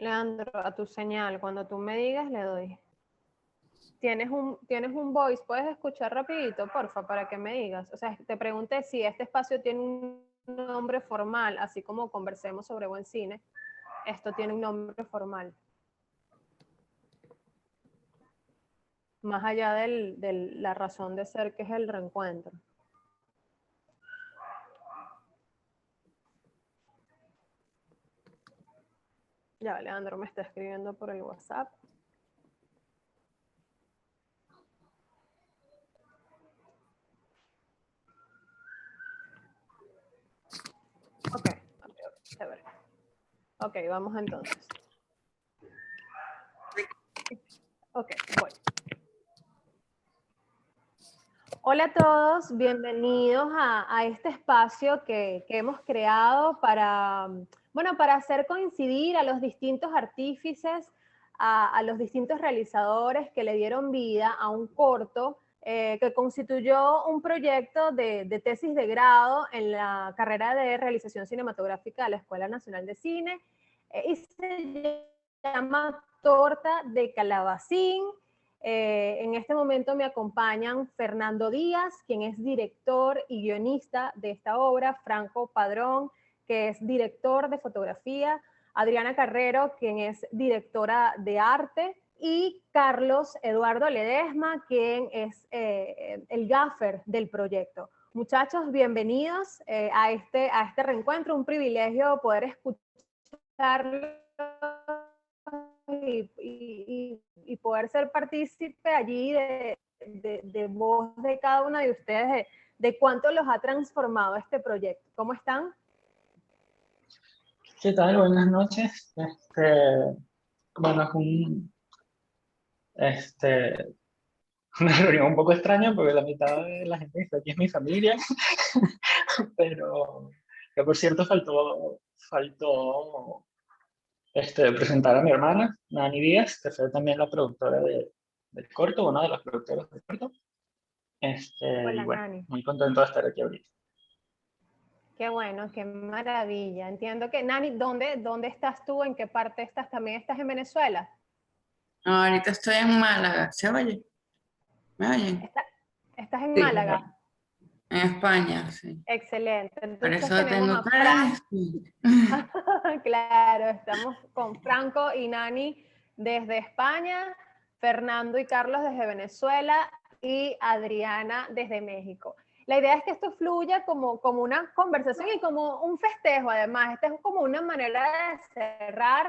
Leandro, a tu señal, cuando tú me digas, le doy. ¿Tienes un voice? ¿Puedes escuchar rapidito, porfa, para que me digas? O sea, te pregunté si este espacio tiene un nombre formal, así como conversemos sobre buen cine. Esto tiene un nombre formal. Más allá de la razón de ser, que es el reencuentro. Ya, Leandro me está escribiendo por el WhatsApp. Ok, chévere. Ok, vamos entonces. Ok, voy. Hola a todos, bienvenidos a este espacio que hemos creado para, bueno, para hacer coincidir a los distintos artífices, a los distintos realizadores que le dieron vida a un corto que constituyó un proyecto de tesis de grado en la carrera de realización cinematográfica de la Escuela Nacional de Cine y se llama Torta de Calabacín. En este momento me acompañan Fernando Díaz, quien es director y guionista de esta obra, Franco Padrón, que es director de fotografía, Adriana Carrero, quien es directora de arte, y Carlos Eduardo Ledesma, quien es el gaffer del proyecto. Muchachos, bienvenidos a este reencuentro, un privilegio poder escucharlos y poder ser partícipe allí de voz de cada una de ustedes, de cuánto los ha transformado este proyecto. ¿Cómo están? ¿Qué tal? Buenas noches. Bueno, es una reunión un poco extraña porque la mitad de la gente que está aquí es mi familia, pero que por cierto faltó presentar a mi hermana, Nani Díaz, que fue también la productora del corto, una de las productoras del corto. Y Hola, bueno, Nani. muy contento de estar aquí ahorita. Qué bueno, qué maravilla. Entiendo que, Nani, ¿dónde estás tú? ¿En qué parte estás? ¿También estás en Venezuela? No, ahorita estoy en Málaga. ¿Se oye? ¿Me oyen? ¿Estás en Sí, Málaga? En España, sí. Excelente. Por Entonces eso tenemos tengo a cara de Fran. España. Claro, estamos con Franco y Nani desde España, Fernando y Carlos desde Venezuela y Adriana desde México. La idea es que esto fluya como una conversación y como un festejo, además. Esta es como una manera de cerrar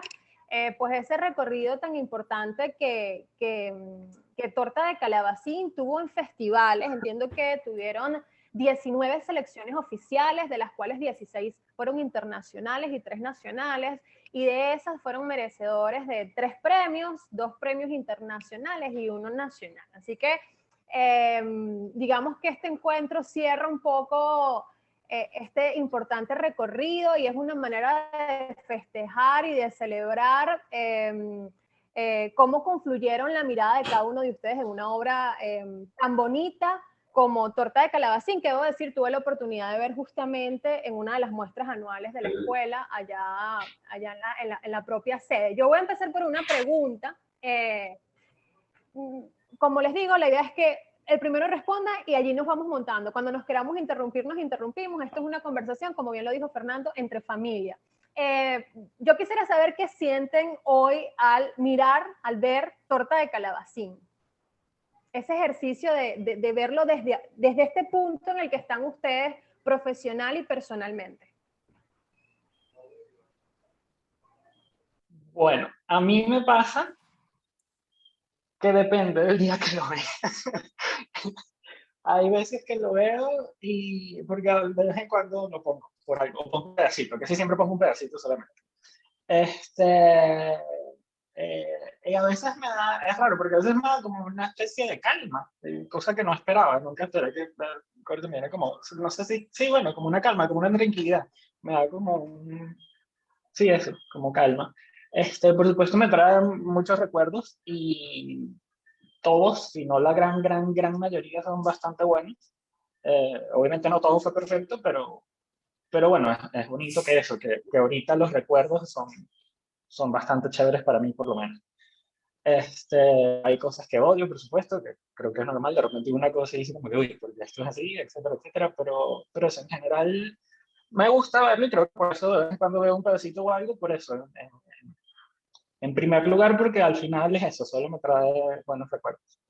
pues ese recorrido tan importante que Torta de Calabacín tuvo en festivales. Entiendo que tuvieron 19 selecciones oficiales, de las cuales 16 fueron internacionales y 3 nacionales, y de esas fueron merecedores de 3 premios, 2 premios internacionales y 1 nacional. Así que digamos que este encuentro cierra un poco este importante recorrido y es una manera de festejar y de celebrar cómo confluyeron la mirada de cada uno de ustedes en una obra tan bonita como Torta de Calabacín, que debo decir, tuve la oportunidad de ver justamente en una de las muestras anuales de la escuela, allá en la propia sede. Yo voy a empezar por una pregunta. Como les digo, la idea es que el primero responda y allí nos vamos montando. Cuando nos queramos interrumpir, nos interrumpimos. Esto es una conversación, como bien lo dijo Fernando, entre familia. Yo quisiera saber qué sienten hoy al mirar, al ver Torta de Calabacín. Ese ejercicio de verlo desde este punto en el que están ustedes profesional y personalmente. Bueno, a mí me pasa que depende del día que lo vea. Hay veces que lo veo y porque de vez en cuando lo pongo por algo, pongo un pedacito, que sí siempre pongo un pedacito solamente. Y a veces me da, es raro, porque a veces me da como una especie de calma, cosa que no esperaba, nunca esperé que el corto me diera como, no sé si, sí, bueno, como una calma, como una tranquilidad, me da como un, sí, eso, como calma. Por supuesto me trae muchos recuerdos y todos, si no la gran mayoría son bastante buenos. Obviamente no todo fue perfecto, pero bueno, es bonito que eso, que ahorita los recuerdos son bastante chéveres para mí, por lo menos. Hay cosas que odio, por supuesto, que creo que es normal, de repente una cosa y dice como que, uy, porque esto es así, etcétera, etcétera, pero eso en general me gusta verlo y creo que por eso de vez en cuando veo un pedacito o algo, por eso, en primer lugar, porque al final es eso, solo me trae buenos recuerdos.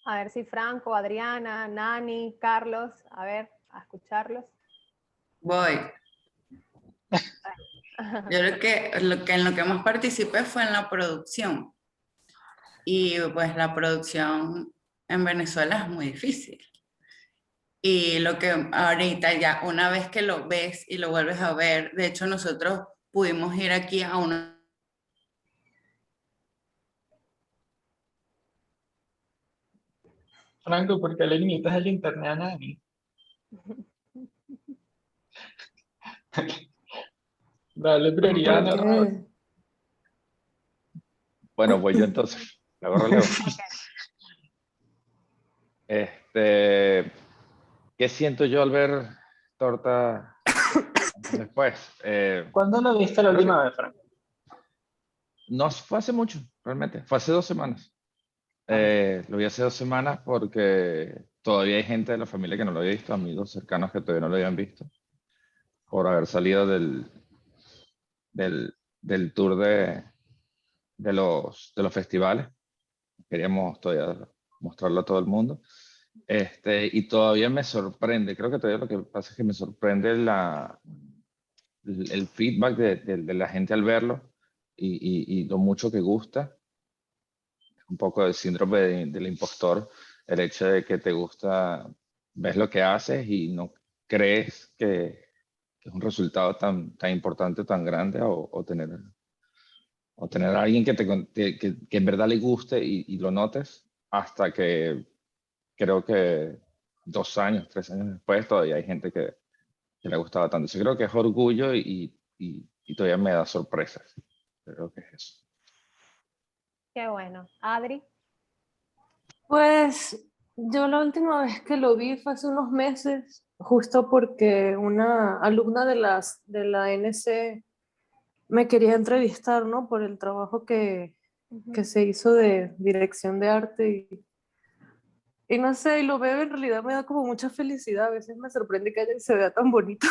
A ver si Franco, Adriana, Nani, Carlos, a ver, a escucharlos. Voy. Yo en lo que más participé fue en la producción. Y pues la producción en Venezuela es muy difícil. Y lo que ahorita ya, una vez que lo ves y lo vuelves a ver, de hecho nosotros pudimos ir aquí a una... Franco, ¿por qué le limitas el internet a Nani? Dale prioridad a narrador. Porque Bueno, voy yo entonces. La agarro Leo. ¿Qué siento yo al ver Torta después? ¿Cuándo lo viste la Creo que última vez, Franco? no fue hace mucho, realmente. Fue hace 2 semanas. Lo vi hace 2 semanas porque todavía hay gente de la familia que no lo había visto, amigos cercanos que todavía no lo habían visto, por haber salido del tour de los festivales. Queríamos todavía mostrarlo a todo el mundo. Y todavía me sorprende, creo que todavía lo que pasa es que me sorprende el feedback de la gente al verlo y lo mucho que gusta. Un poco del síndrome del impostor, el hecho de que te gusta, ves lo que haces y no crees que es un resultado tan importante, tan grande, o tener a alguien que en verdad le guste y lo notes, hasta que creo que 2 años, 3 años después todavía hay gente que le gustaba tanto. Yo creo que es orgullo y todavía me da sorpresas. Creo que es eso. Qué bueno. Adri. pues yo la última vez que lo vi fue hace unos meses, justo porque una alumna de la NC me quería entrevistar, ¿no? Por el trabajo que se hizo de dirección de arte y no sé, y lo veo, en realidad me da como mucha felicidad, a veces me sorprende que se vea tan bonito.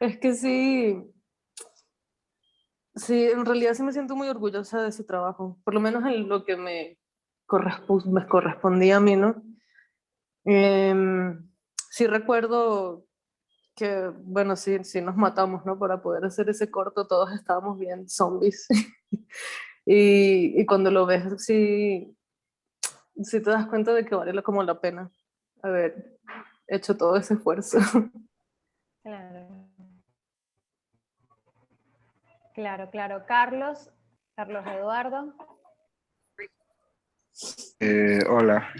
Es que sí, sí, en realidad sí me siento muy orgullosa de ese trabajo, por lo menos en lo que me correspondía a mí, ¿no? Sí recuerdo que, bueno, sí, sí nos matamos, ¿no? Para poder hacer ese corto, todos estábamos bien zombies. Y cuando lo ves, sí, sí te das cuenta de que vale como la pena haber hecho todo ese esfuerzo. Claro. Claro, claro. Carlos, Carlos Eduardo. Hola,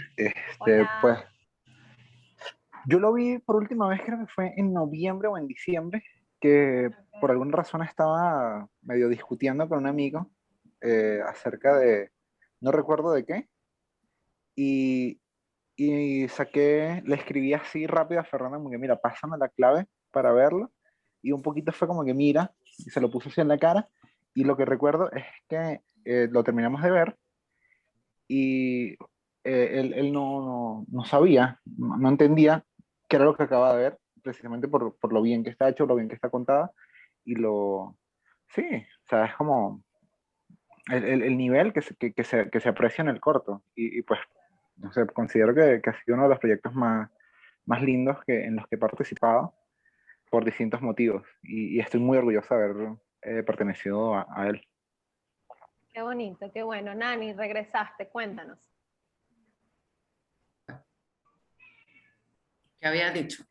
Hola. pues yo lo vi por última vez, creo que fue en noviembre o en diciembre, que por alguna razón estaba medio discutiendo con un amigo acerca de, no recuerdo de qué, y, le escribí así rápido a Fernanda, como que mira, pásame la clave para verlo, y un poquito fue como que mira, y se lo puse así en la cara, y lo que recuerdo es que lo terminamos de ver, y él no sabía, no entendía qué era lo que acababa de ver, precisamente por lo bien que está hecho, lo bien que está contada, sí, o sea, es como el nivel que se aprecia en el corto, y pues, no sé, considero que ha sido uno de los proyectos más lindos en los que he participado por distintos motivos, y estoy muy orgulloso de haber pertenecido a él. Qué bonito, qué bueno. Nani, regresaste, cuéntanos. ¿Qué había dicho?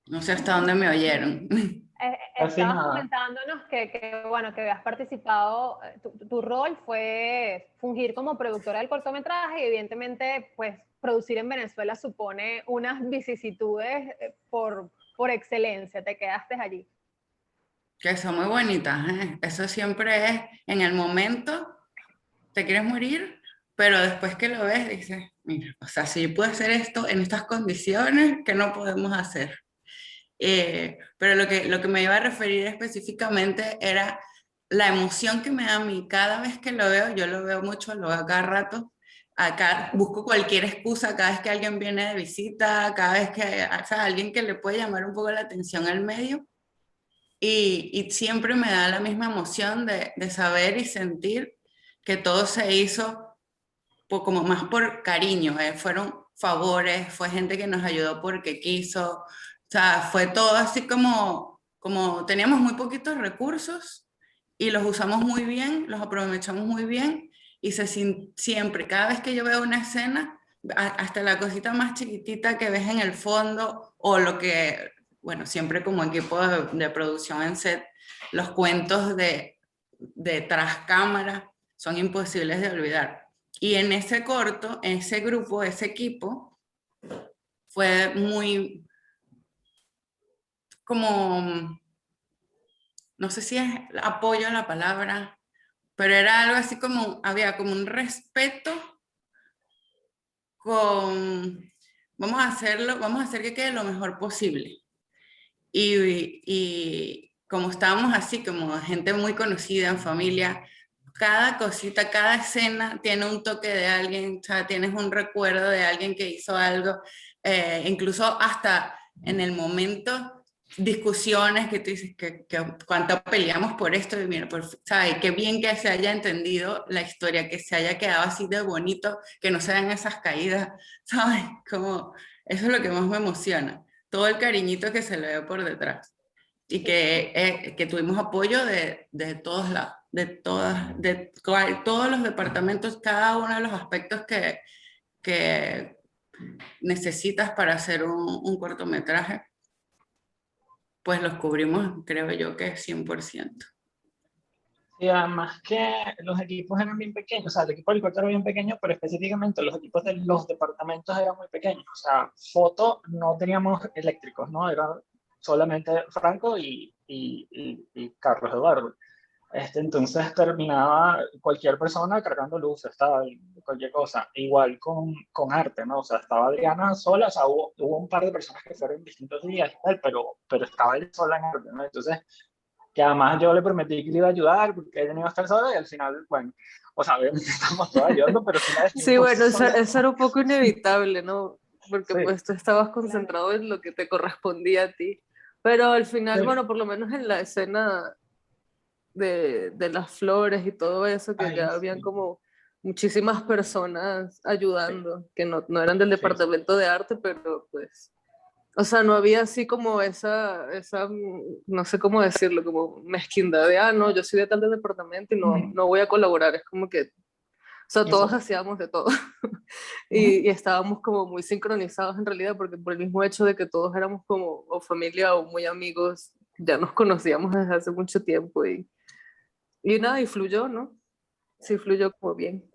No sé hasta dónde me oyeron. Casi Estabas nada. comentándonos bueno, que habías participado, tu rol fue fungir como productora del cortometraje y evidentemente pues producir en Venezuela supone unas vicisitudes por excelencia, te quedaste allí. Que son muy bonitas, ¿eh? Eso siempre es, en el momento, te quieres morir, pero después que lo ves, dices, mira, o sea, si yo puedo hacer esto en estas condiciones, ¿qué no podemos hacer? Pero lo que me iba a referir específicamente era la emoción que me da a mí cada vez que lo veo. Yo lo veo mucho, lo veo cada rato. Acá busco cualquier excusa cada vez que alguien viene de visita, cada vez que, o sea, alguien que le puede llamar un poco la atención al medio. Y siempre me da la misma emoción de saber y sentir que todo se hizo como más por cariño, fueron favores, fue gente que nos ayudó porque quiso, o sea, fue todo así como teníamos muy poquitos recursos y los usamos muy bien, los aprovechamos muy bien y siempre, cada vez que yo veo una escena, hasta la cosita más chiquitita que ves en el fondo o lo que, bueno, siempre como equipo de producción en set, los cuentos de tras cámara son imposibles de olvidar. Y en ese corto, en ese grupo, ese equipo, fue muy como, no sé si es apoyo a la palabra, pero era algo así como, había como un respeto con, vamos a hacerlo, vamos a hacer que quede lo mejor posible. Y como estábamos así, como gente muy conocida en familia, cada cosita, cada escena tiene un toque de alguien, o sea, tienes un recuerdo de alguien que hizo algo, incluso hasta en el momento, discusiones que tú dices que cuánto peleamos por esto, y mira, ¿sabes? Qué bien que se haya entendido la historia, que se haya quedado así de bonito, que no se den esas caídas, ¿sabes? Como, eso es lo que más me emociona, todo el cariñito que se le ve por detrás. Y que tuvimos apoyo de todos lados, todos los departamentos, cada uno de los aspectos que necesitas para hacer un cortometraje, pues los cubrimos, creo yo que 100%. Y además que los equipos eran bien pequeños, o sea, el equipo del corto era bien pequeño, pero específicamente los equipos de los departamentos eran muy pequeños. O sea, foto no teníamos eléctricos, ¿no? Era solamente Franco y Carlos Eduardo. Entonces terminaba cualquier persona cargando luces, tal, cualquier cosa. Igual con arte, ¿no? O sea, estaba Adriana sola, o sea, hubo un par de personas que fueron distintos días y tal, pero estaba él sola en arte, ¿no? Entonces, que además yo le prometí que le iba a ayudar porque ella no iba a estar sola y al final, bueno, o sea, obviamente estamos todos ayudando, pero sí la decidimos Sí, bueno, sola. eso era un poco inevitable, ¿no? Porque Sí, pues tú estabas concentrado en lo que te correspondía a ti. Pero al final, sí. bueno, por lo menos en la escena de las flores y todo eso, que Ay, ya habían sí, como muchísimas personas sí, ayudando, que no eran del sí, departamento de arte, pero pues, o sea, no había así como no sé cómo decirlo, como mezquindad de, no, yo soy de tal departamento y no voy a colaborar, es como que, o sea, todos exacto. hacíamos de todo. Ujú. Y estábamos como muy sincronizados en realidad, porque por el mismo hecho de que todos éramos como o familia o muy amigos, ya nos conocíamos desde hace mucho tiempo y nada, y fluyó, ¿no? Sí, fluyó como bien.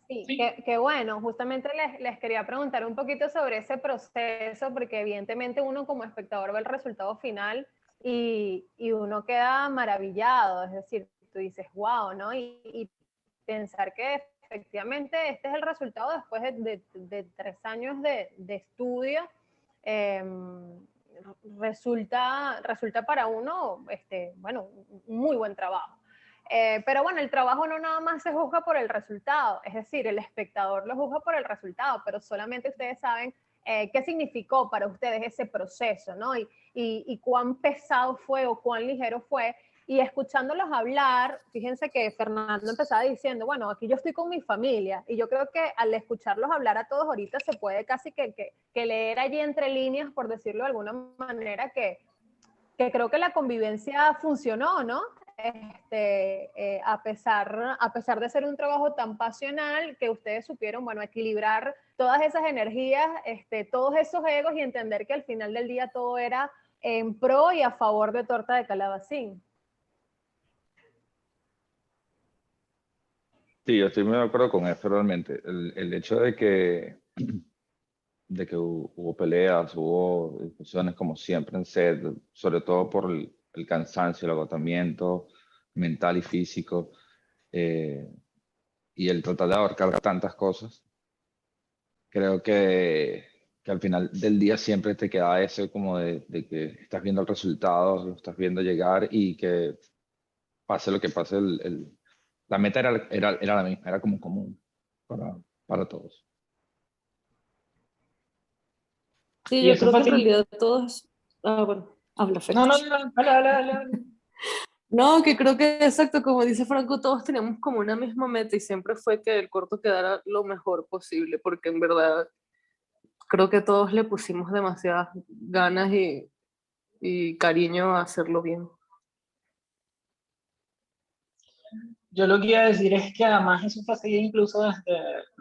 Sí, Sí. que bueno, justamente les quería preguntar un poquito sobre ese proceso, porque evidentemente uno como espectador ve el resultado final y uno queda maravillado, es decir, tú dices, wow, ¿no? Y pensar que efectivamente este es el resultado después de 3 años de estudio, eh, resulta para uno, bueno, un muy buen trabajo. Pero bueno, el trabajo no nada más se juzga por el resultado, es decir, el espectador lo juzga por el resultado, pero solamente ustedes saben qué significó para ustedes ese proceso, ¿no? Y cuán pesado fue o cuán ligero fue. Y escuchándolos hablar, fíjense que Fernando empezaba diciendo, bueno, aquí yo estoy con mi familia, y yo creo que al escucharlos hablar a todos ahorita se puede casi que leer allí entre líneas, por decirlo de alguna manera, que creo que la convivencia funcionó, ¿no? A pesar de ser un trabajo tan pasional, que ustedes supieron, bueno, equilibrar todas esas energías, todos esos egos y entender que al final del día todo era en pro y a favor de Torta de Calabacín. Sí, yo estoy muy de acuerdo con eso realmente. El hecho de que hubo peleas, hubo discusiones como siempre en set, sobre todo por el cansancio, el agotamiento mental y físico, eh, y el tratar de abarcar tantas cosas. Creo que que al final del día siempre te queda eso como de que estás viendo el resultado, lo estás viendo llegar y que pase lo que pase, la meta era la misma, era como común para todos. Sí, Y yo eso creo fue que en así. realidad todos... Ah, bueno, habla No, no, Félix. no, dale. No, que creo que exacto, como dice Franco, todos teníamos como una misma meta y siempre fue que el corto quedara lo mejor posible, porque en verdad creo que todos le pusimos demasiadas ganas y cariño a hacerlo bien. Yo lo que iba a decir es que además eso fue así incluso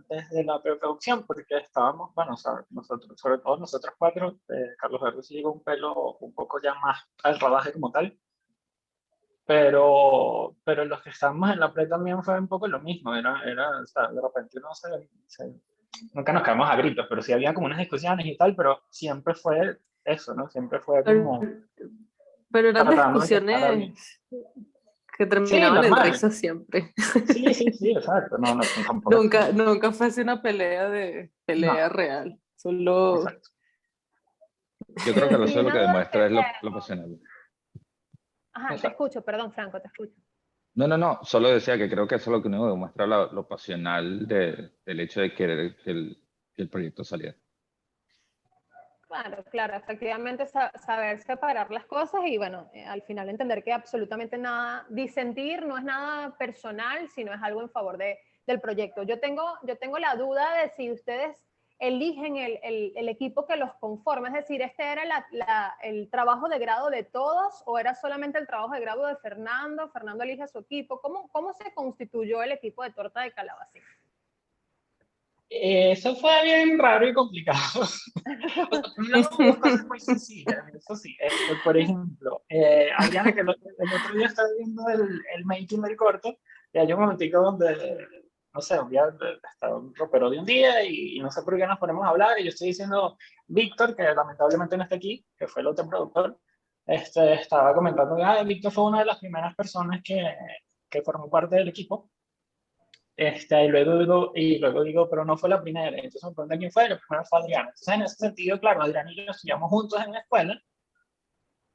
desde la preproducción, porque estábamos, bueno, o sea, nosotros, sobre todo nosotros cuatro, Carlos Verde sí llegó un pelo un poco ya más al rodaje como tal, pero los que estábamos en la pre también fue un poco lo mismo, o sea, de repente no nunca nos quedamos a gritos, pero sí había como unas discusiones y tal, pero siempre fue eso, ¿no? Siempre fue Pero, como pero eran tratando de que quedara bien. discusiones que Sí, terminaban en normal. risas siempre. Sí, exacto. No, no, tampoco es Nunca, nunca fue así una no, pelea real. Solo exacto. Yo creo que eso es lo que Una duda que demuestra es lo tengo. pasional. Ajá, te Exacto. escucho, perdón, Franco, te escucho. No, solo decía que creo que eso es lo que uno demuestra lo pasional del hecho de querer que el proyecto saliera. Claro, efectivamente saber separar las cosas y bueno, al final entender que absolutamente nada, disentir no es nada personal, sino es algo en favor del proyecto. Yo tengo la duda de si ustedes eligen el equipo que los conforma, es decir, ¿este era el trabajo de grado de todos o era solamente el trabajo de grado de Fernando? ¿Fernando elige a su equipo? ¿Cómo se constituyó el equipo de Torta de Calabacín? Eso fue bien raro y complicado. Por un lado hubo cosas muy sencillas, eso sí. Por ejemplo, Adriana, que el otro día estaba viendo el making del corto, y hay un momentico donde, no sé, un día estaba un ropero de un día y no sé por qué nos ponemos a hablar y yo estoy diciendo, Víctor, que lamentablemente no está aquí, que fue el otro productor, estaba comentando que Víctor fue una de las primeras personas que formó parte del equipo. Y luego digo, pero no fue la primera. Entonces me preguntan quién fue, la primera fue Adriana. Entonces, en ese sentido, claro, Adriana y yo estudiamos juntos en la escuela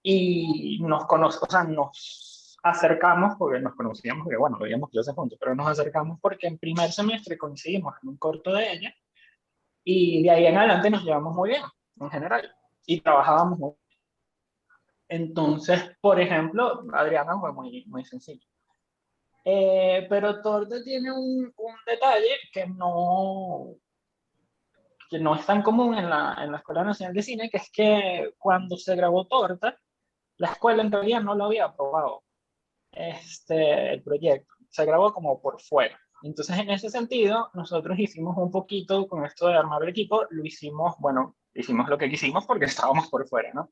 y o sea, nos acercamos porque nos conocíamos, porque bueno, veíamos clases juntos, pero nos acercamos porque en primer semestre coincidimos en un corto de ella y de ahí en adelante nos llevamos muy bien, en general, y trabajábamos muy bien. Entonces, por ejemplo, Adriana fue muy sencillo. Pero Torta tiene un detalle que no es tan común en la Escuela Nacional de Cine, que es que cuando se grabó Torta, la escuela en realidad no lo había aprobado, el proyecto. Se grabó como por fuera. Entonces, en ese sentido, nosotros hicimos un poquito con esto de armar el equipo, lo hicimos, bueno, hicimos lo que quisimos porque estábamos por fuera, ¿no?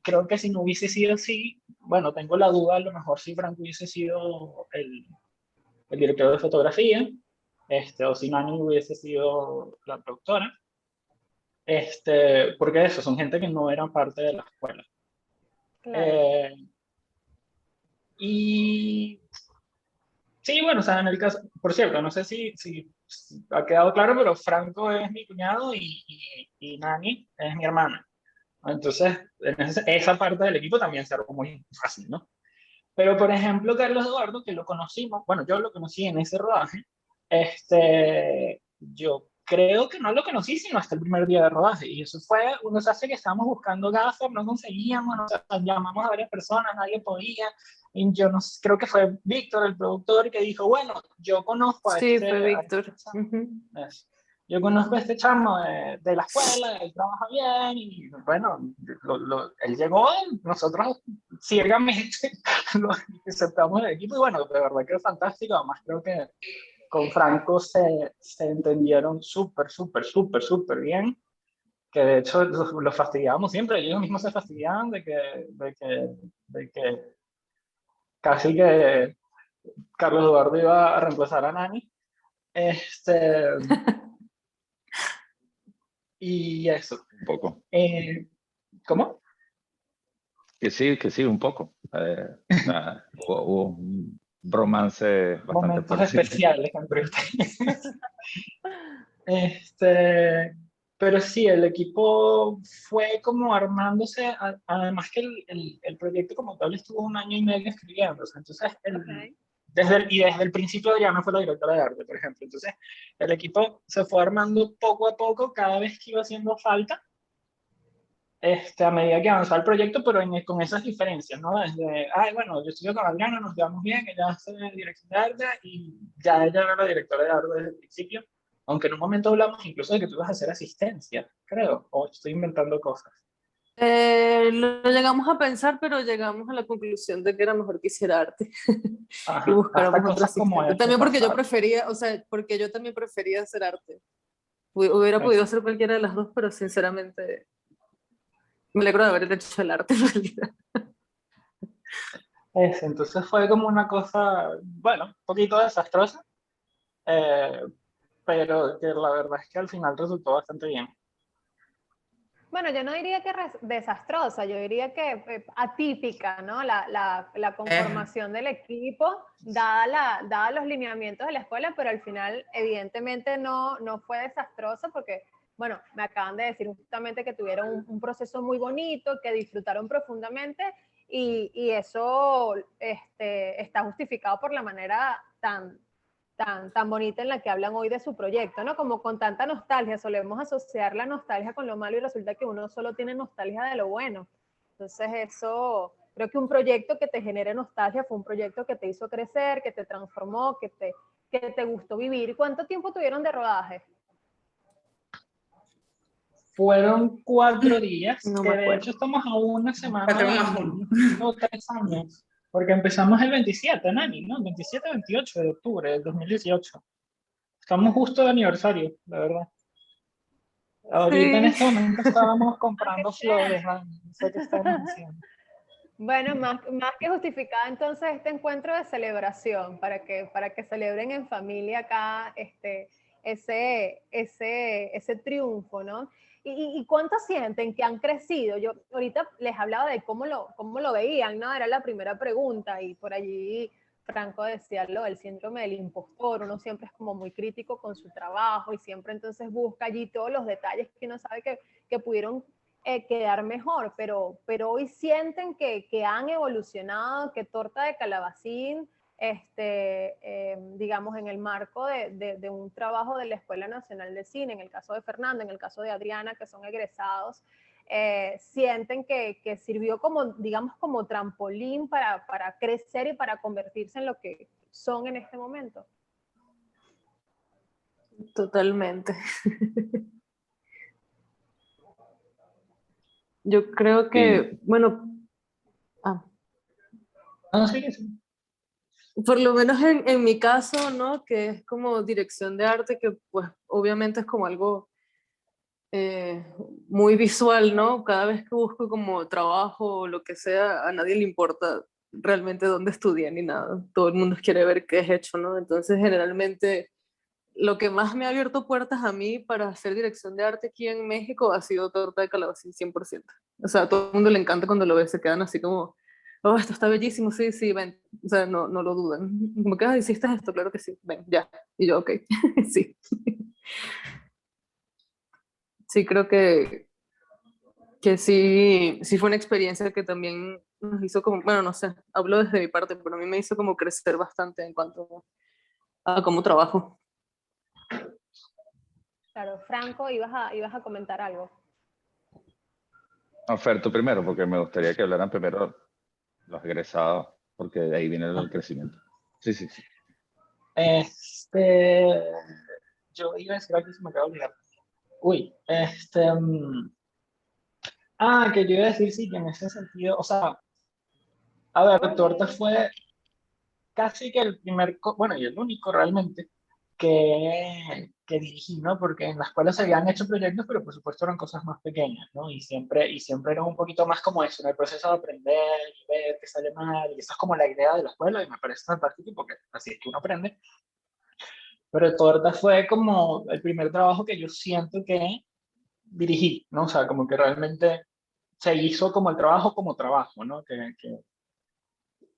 Creo que si no hubiese sido así, bueno, tengo la duda, a lo mejor si Franco hubiese sido el director de fotografía, o si Nani hubiese sido la productora, porque eso, son gente que no eran parte de la escuela. Claro. Eh, y sí, bueno, o sea, en el caso, por cierto, no sé si ha quedado claro, pero Franco es mi cuñado y Nani es mi hermana. Entonces, esa parte del equipo también se armó muy fácil, ¿no? Pero, por ejemplo, Carlos Eduardo, que lo conocimos, bueno, yo lo conocí en ese rodaje, yo creo que no lo conocí sino hasta el primer día de rodaje. Y eso fue una hace que estábamos buscando gafas, no conseguíamos, llamamos a varias personas, nadie podía. Y yo no creo que fue Víctor, el productor, que dijo, bueno, yo conozco a Sí, fue este Víctor. chamo. Yo conozco a este chamo de la escuela, él trabaja bien y bueno, él llegó, nosotros ciegamente lo aceptamos en el equipo y bueno, de verdad que es fantástico. Además creo que con Franco se entendieron súper bien, que de hecho lo fastidiábamos siempre, ellos mismos se fastidiaban de que casi que Carlos Eduardo iba a reemplazar a Nani. Y eso. Un poco. ¿Cómo? Que sí, un poco. Hubo un romance bastante Momentos fuerte. especiales entre ustedes. pero sí, el equipo fue como armándose, además que el proyecto como tal estuvo 1 año y medio escribiéndose, entonces Ok. desde el principio Adriana fue la directora de arte, por ejemplo, entonces el equipo se fue armando poco a poco cada vez que iba haciendo falta, a medida que avanzaba el proyecto, pero con esas diferencias, ¿no? Desde, ay, bueno, yo estudio con Adriana, nos llevamos bien, ella hace dirección de arte y ya ella era la directora de arte desde el principio, aunque en un momento hablamos incluso de que tú ibas a hacer asistencia, creo, o estoy inventando cosas. Lo llegamos a pensar, pero llegamos a la conclusión de que era mejor que hiciera arte y Ajá, hasta buscáramos otro cosas como asistente. esas También porque yo pasaron. prefería, o sea, porque yo también prefería hacer arte. Hubiera podido hacer cualquiera de las dos, pero sinceramente me alegro de haber hecho el arte en realidad. Entonces fue como una cosa, bueno, un poquito desastrosa, eh, pero que la verdad es que al final resultó bastante bien. Bueno, yo no diría que desastrosa, yo diría que atípica, ¿no? La conformación del equipo, dada los lineamientos de la escuela, pero al final, evidentemente, no fue desastrosa porque, bueno, me acaban de decir justamente que tuvieron un proceso muy bonito, que disfrutaron profundamente y eso está justificado por la manera tan bonita en la que hablan hoy de su proyecto, ¿no? Como con tanta nostalgia, solemos asociar la nostalgia con lo malo y resulta que uno solo tiene nostalgia de lo bueno. Entonces eso, creo que un proyecto que te genere nostalgia fue un proyecto que te hizo crecer, que te transformó, que te gustó vivir. ¿Cuánto tiempo tuvieron de rodaje? Fueron 4 días, No que me de acuerdo. hecho estamos a una semana 4+1. de cumplir 3 años, porque empezamos el 27, Nani, ¿no? 27-28 de octubre del 2018. Estamos justo de aniversario, la verdad. Ahorita en Sí, este momento estábamos Ah, qué comprando flores, chévere. Nani, no sé qué estamos haciendo. Bueno, más que justificada entonces este encuentro de celebración, para que celebren en familia acá ese triunfo, ¿no? ¿Y cuánto sienten que han crecido? Yo ahorita les hablaba de cómo lo veían, ¿no? Era la primera pregunta y por allí Franco decía lo del síndrome del impostor, uno siempre es como muy crítico con su trabajo y siempre entonces busca allí todos los detalles que uno sabe que pudieron quedar mejor, pero hoy sienten que han evolucionado, que Torta de Calabacín, digamos, en el marco de un trabajo de la Escuela Nacional de Cine, en el caso de Fernando, en el caso de Adriana, que son egresados, sienten que sirvió como, digamos, como trampolín para crecer y para convertirse en lo que son en este momento. totalmente. Yo creo Y que, bueno, ah, No, sí, sí. por lo menos en mi caso, ¿no? Que es como dirección de arte, que pues obviamente es como algo eh, muy visual, ¿no? Cada vez que busco como trabajo o lo que sea, a nadie le importa realmente dónde estudié ni nada. Todo el mundo quiere ver qué he hecho, ¿no? Entonces, generalmente, lo que más me ha abierto puertas a mí para hacer dirección de arte aquí en México ha sido Torta de Calabacín 100%. O sea, a todo el mundo le encanta cuando lo ve, se quedan así como, oh, esto está bellísimo, sí, sí, ven. O sea, no lo dudan. Como que, hiciste esto, claro que sí, ven, ya. Y yo, ok, sí. Sí, creo que sí fue una experiencia que también nos hizo como, bueno, no sé, hablo desde mi parte, pero a mí me hizo como crecer bastante en cuanto a cómo trabajo. Claro, Franco, ibas a comentar algo. oferto primero, porque me gustaría que hablaran primero los egresados, porque de ahí viene el crecimiento. Sí, sí, sí. Este, yo iba a decir algo que se me acaba de olvidar. Uy, que yo iba a decir sí, que en ese sentido, o sea, a ver, Torta fue casi que el primer, bueno, y el único realmente, que dirigí, ¿no? Porque en la escuela se habían hecho proyectos, pero por supuesto eran cosas más pequeñas, ¿no? Y siempre era un poquito más como eso, en el proceso de aprender y ver qué sale mal, y esa es como la idea de la escuela, y me parece fantástico porque así es que uno aprende. Pero Torta fue como el primer trabajo que yo siento que dirigí, ¿no? O sea, como que realmente se hizo como el trabajo, ¿no?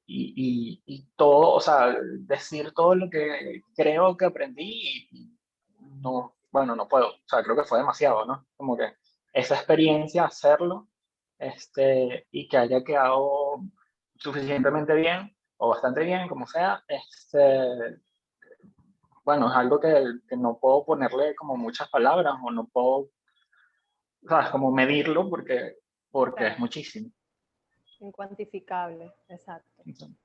Y todo, o sea, decir todo lo que creo que aprendí, y no, bueno, no puedo, o sea, creo que fue demasiado, ¿no? Como que esa experiencia, hacerlo, y que haya quedado suficientemente bien, o bastante bien, como sea, bueno, es algo que no puedo ponerle como muchas palabras, o no puedo, ¿sabes? Como medirlo, porque es Claro, muchísimo. incuantificable, exacto. Entonces,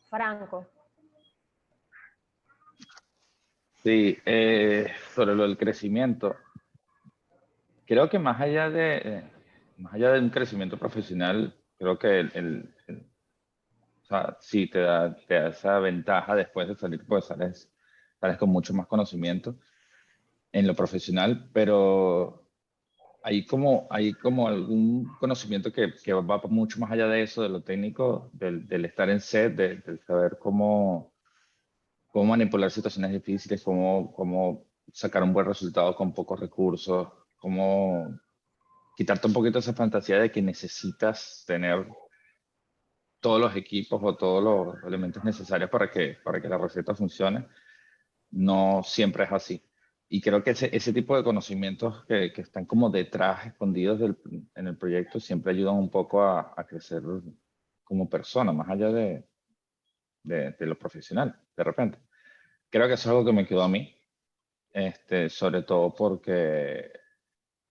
Franco. Sí, sobre lo del crecimiento, creo que más allá de un crecimiento profesional, creo que o sea, sí te da esa ventaja después de salir, pues sales con mucho más conocimiento en lo profesional, pero hay como algún conocimiento que va mucho más allá de eso, de lo técnico, del estar en set, del saber cómo manipular situaciones difíciles, cómo sacar un buen resultado con pocos recursos, cómo quitarte un poquito esa fantasía de que necesitas tener todos los equipos o todos los elementos necesarios para que la receta funcione. No siempre es así. Y creo que ese tipo de conocimientos que están como detrás, escondidos en el proyecto, siempre ayudan un poco a crecer como persona, más allá de lo profesional, de repente. Creo que eso es algo que me quedó a mí, sobre todo porque,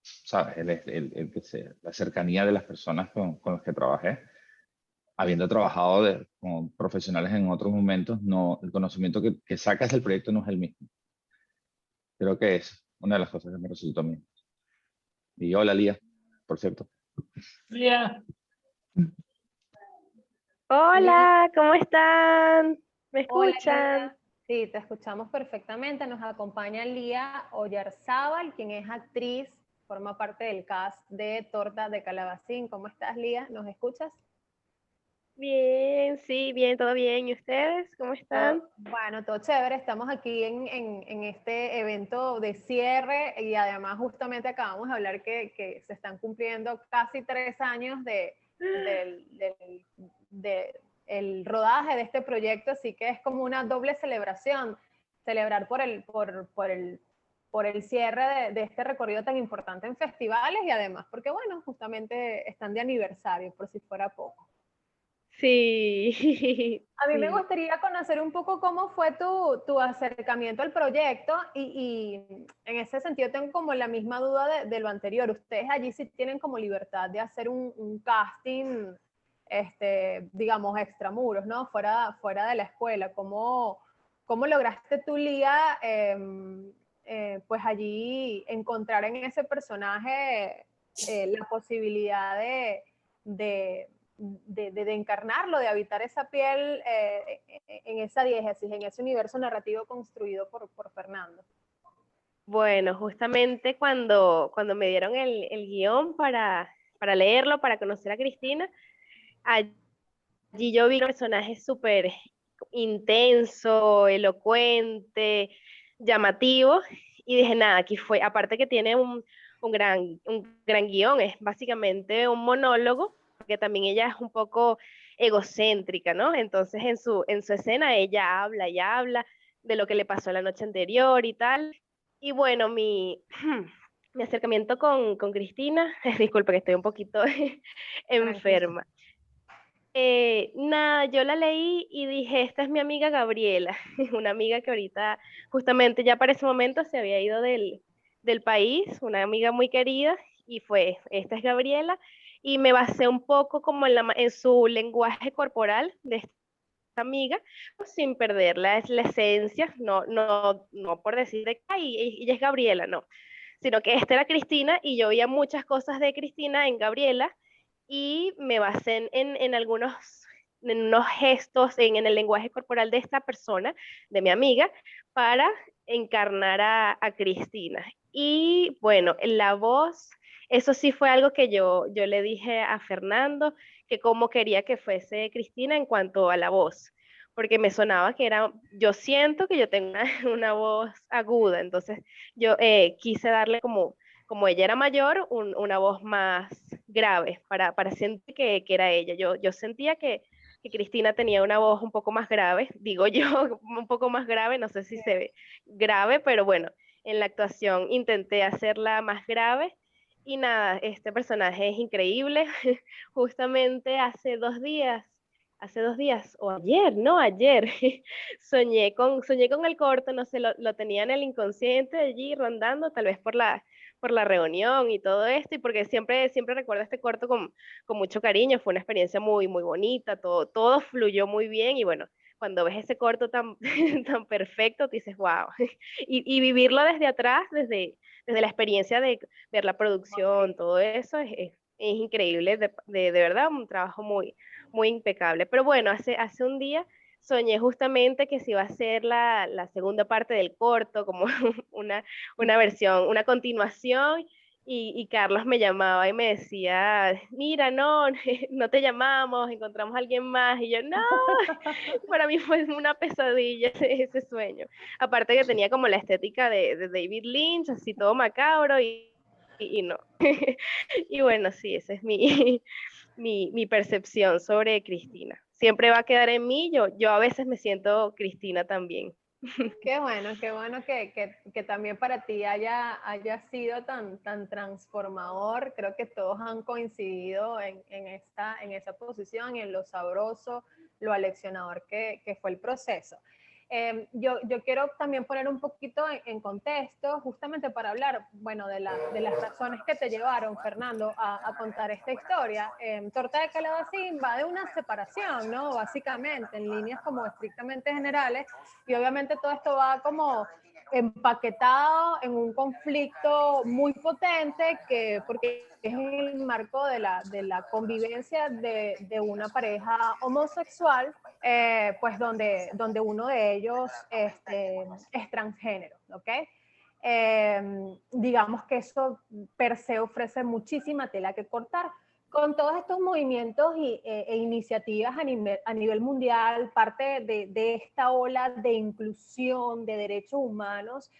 ¿sabes? La cercanía de las personas con las que trabajé, habiendo trabajado con profesionales en otros momentos, no, el conocimiento que sacas del proyecto no es el mismo. Creo que es una de las cosas que me resultó a mí. Y hola, Lía, por cierto. yeah. Hola, ¿cómo están? ¿Me Hola, escuchan? Lía. Sí, te escuchamos perfectamente. Nos acompaña Lía Oyarzábal, quien es actriz, forma parte del cast de Torta de Calabacín. ¿Cómo estás, Lía? ¿Nos escuchas? Bien, sí, bien, todo bien. ¿Y ustedes? ¿Cómo están? Bueno, todo chévere. Estamos aquí en este evento de cierre y además justamente acabamos de hablar que se están cumpliendo casi 3 años el rodaje de este proyecto, así que es como una doble celebración, celebrar por el cierre de este recorrido tan importante en festivales y además porque, bueno, justamente están de aniversario, por si fuera poco. Sí, A mí me sí. gustaría conocer un poco cómo fue tu acercamiento al proyecto y en ese sentido tengo como la misma duda de lo anterior. Ustedes allí sí tienen como libertad de hacer un casting, digamos, extramuros, ¿no? Fuera de la escuela. ¿Cómo lograste tú, Lía, pues allí encontrar en ese personaje la posibilidad de encarnarlo, de habitar esa piel en esa diégesis, en ese universo narrativo construido por Fernando? Bueno, justamente cuando me dieron el guión para leerlo, para conocer a Cristina, allí yo vi un personaje súper intenso, elocuente, llamativo, y dije, nada, aquí fue, aparte que tiene un gran guión, es básicamente un monólogo, porque también ella es un poco egocéntrica, ¿no? Entonces en su escena ella habla de lo que le pasó la noche anterior y tal. Y bueno, mi acercamiento con Cristina, disculpe que estoy un poquito Tranquilo. enferma. Nada, yo la leí y dije, esta es mi amiga Gabriela, una amiga que ahorita justamente ya para ese momento se había ido del país, una amiga muy querida, y fue, esta es Gabriela, y me basé un poco como en su lenguaje corporal de esta amiga, sin perder la esencia, no por decir de que "Ay, ella es Gabriela", no, sino que esta era Cristina y yo veía muchas cosas de Cristina en Gabriela y me basé en algunos en unos gestos en el lenguaje corporal de esta persona, de mi amiga, para encarnar a Cristina. Y bueno, la voz, eso sí fue algo que yo le dije a Fernando, que cómo quería que fuese Cristina en cuanto a la voz, porque me sonaba que era, yo siento que yo tengo una voz aguda, entonces yo quise darle como ella era mayor, una voz más grave para sentir que era ella. Yo sentía que Cristina tenía una voz un poco más grave, digo yo, un poco más grave, no sé si se ve grave, pero bueno, En la actuación intenté hacerla más grave y nada, este personaje es increíble. Justamente hace 2 días, o ayer, no, ayer, soñé con el corto, no sé, lo tenía en el inconsciente allí rondando, tal vez por la reunión y todo esto, y porque siempre recuerdo este corto con mucho cariño, fue una experiencia muy, muy bonita, todo fluyó muy bien, y bueno, cuando ves ese corto tan, tan perfecto, te dices, wow, y vivirlo desde atrás, desde la experiencia de ver la producción, todo eso, es increíble, de verdad, un trabajo muy, muy impecable. Pero bueno, hace un día soñé justamente que se iba a hacer la segunda parte del corto, como una, una versión, una continuación, y Carlos me llamaba y me decía, mira, no, no te llamamos, encontramos a alguien más, y yo, no, para mí fue una pesadilla ese sueño. Aparte que tenía como la estética de David Lynch, así todo macabro, y no. Y bueno, sí, esa es mi percepción sobre Cristina. Siempre va a quedar en mí, yo a veces me siento Cristina también. Qué bueno que también para ti haya sido tan transformador. Creo que todos han coincidido en esa posición, en lo sabroso, lo aleccionador que fue el proceso. Yo quiero también poner un poquito en contexto, justamente para hablar, bueno, de las razones que te llevaron, Fernando, a contar esta historia. Torta de Calabacín va de una separación, ¿no? Básicamente, en líneas como estrictamente generales, y obviamente todo esto va como empaquetado en un conflicto muy potente, porque es el marco de la convivencia de una pareja homosexual, pues donde uno de ellos es transgénero, ¿ok? Digamos que eso per se ofrece muchísima tela que cortar. Con todos estos movimientos e iniciativas a nivel mundial, parte de esta ola de inclusión de derechos humanos,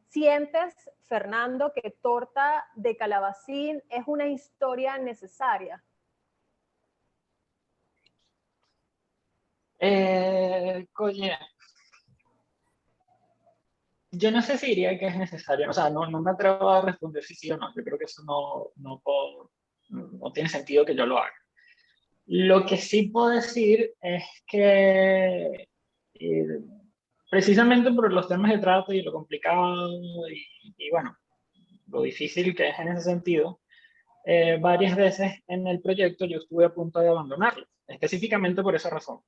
¿sientes, Fernando, que Torta de Calabacín es una historia necesaria? Oye, yo no sé si diría que es necesario, o sea, no me atrevo a responder si sí o no, yo creo que eso no tiene sentido que yo lo haga. Lo que sí puedo decir es que precisamente por los temas de trato y lo complicado y bueno, lo difícil que es en ese sentido, varias veces en el proyecto yo estuve a punto de abandonarlo, específicamente por esa razón.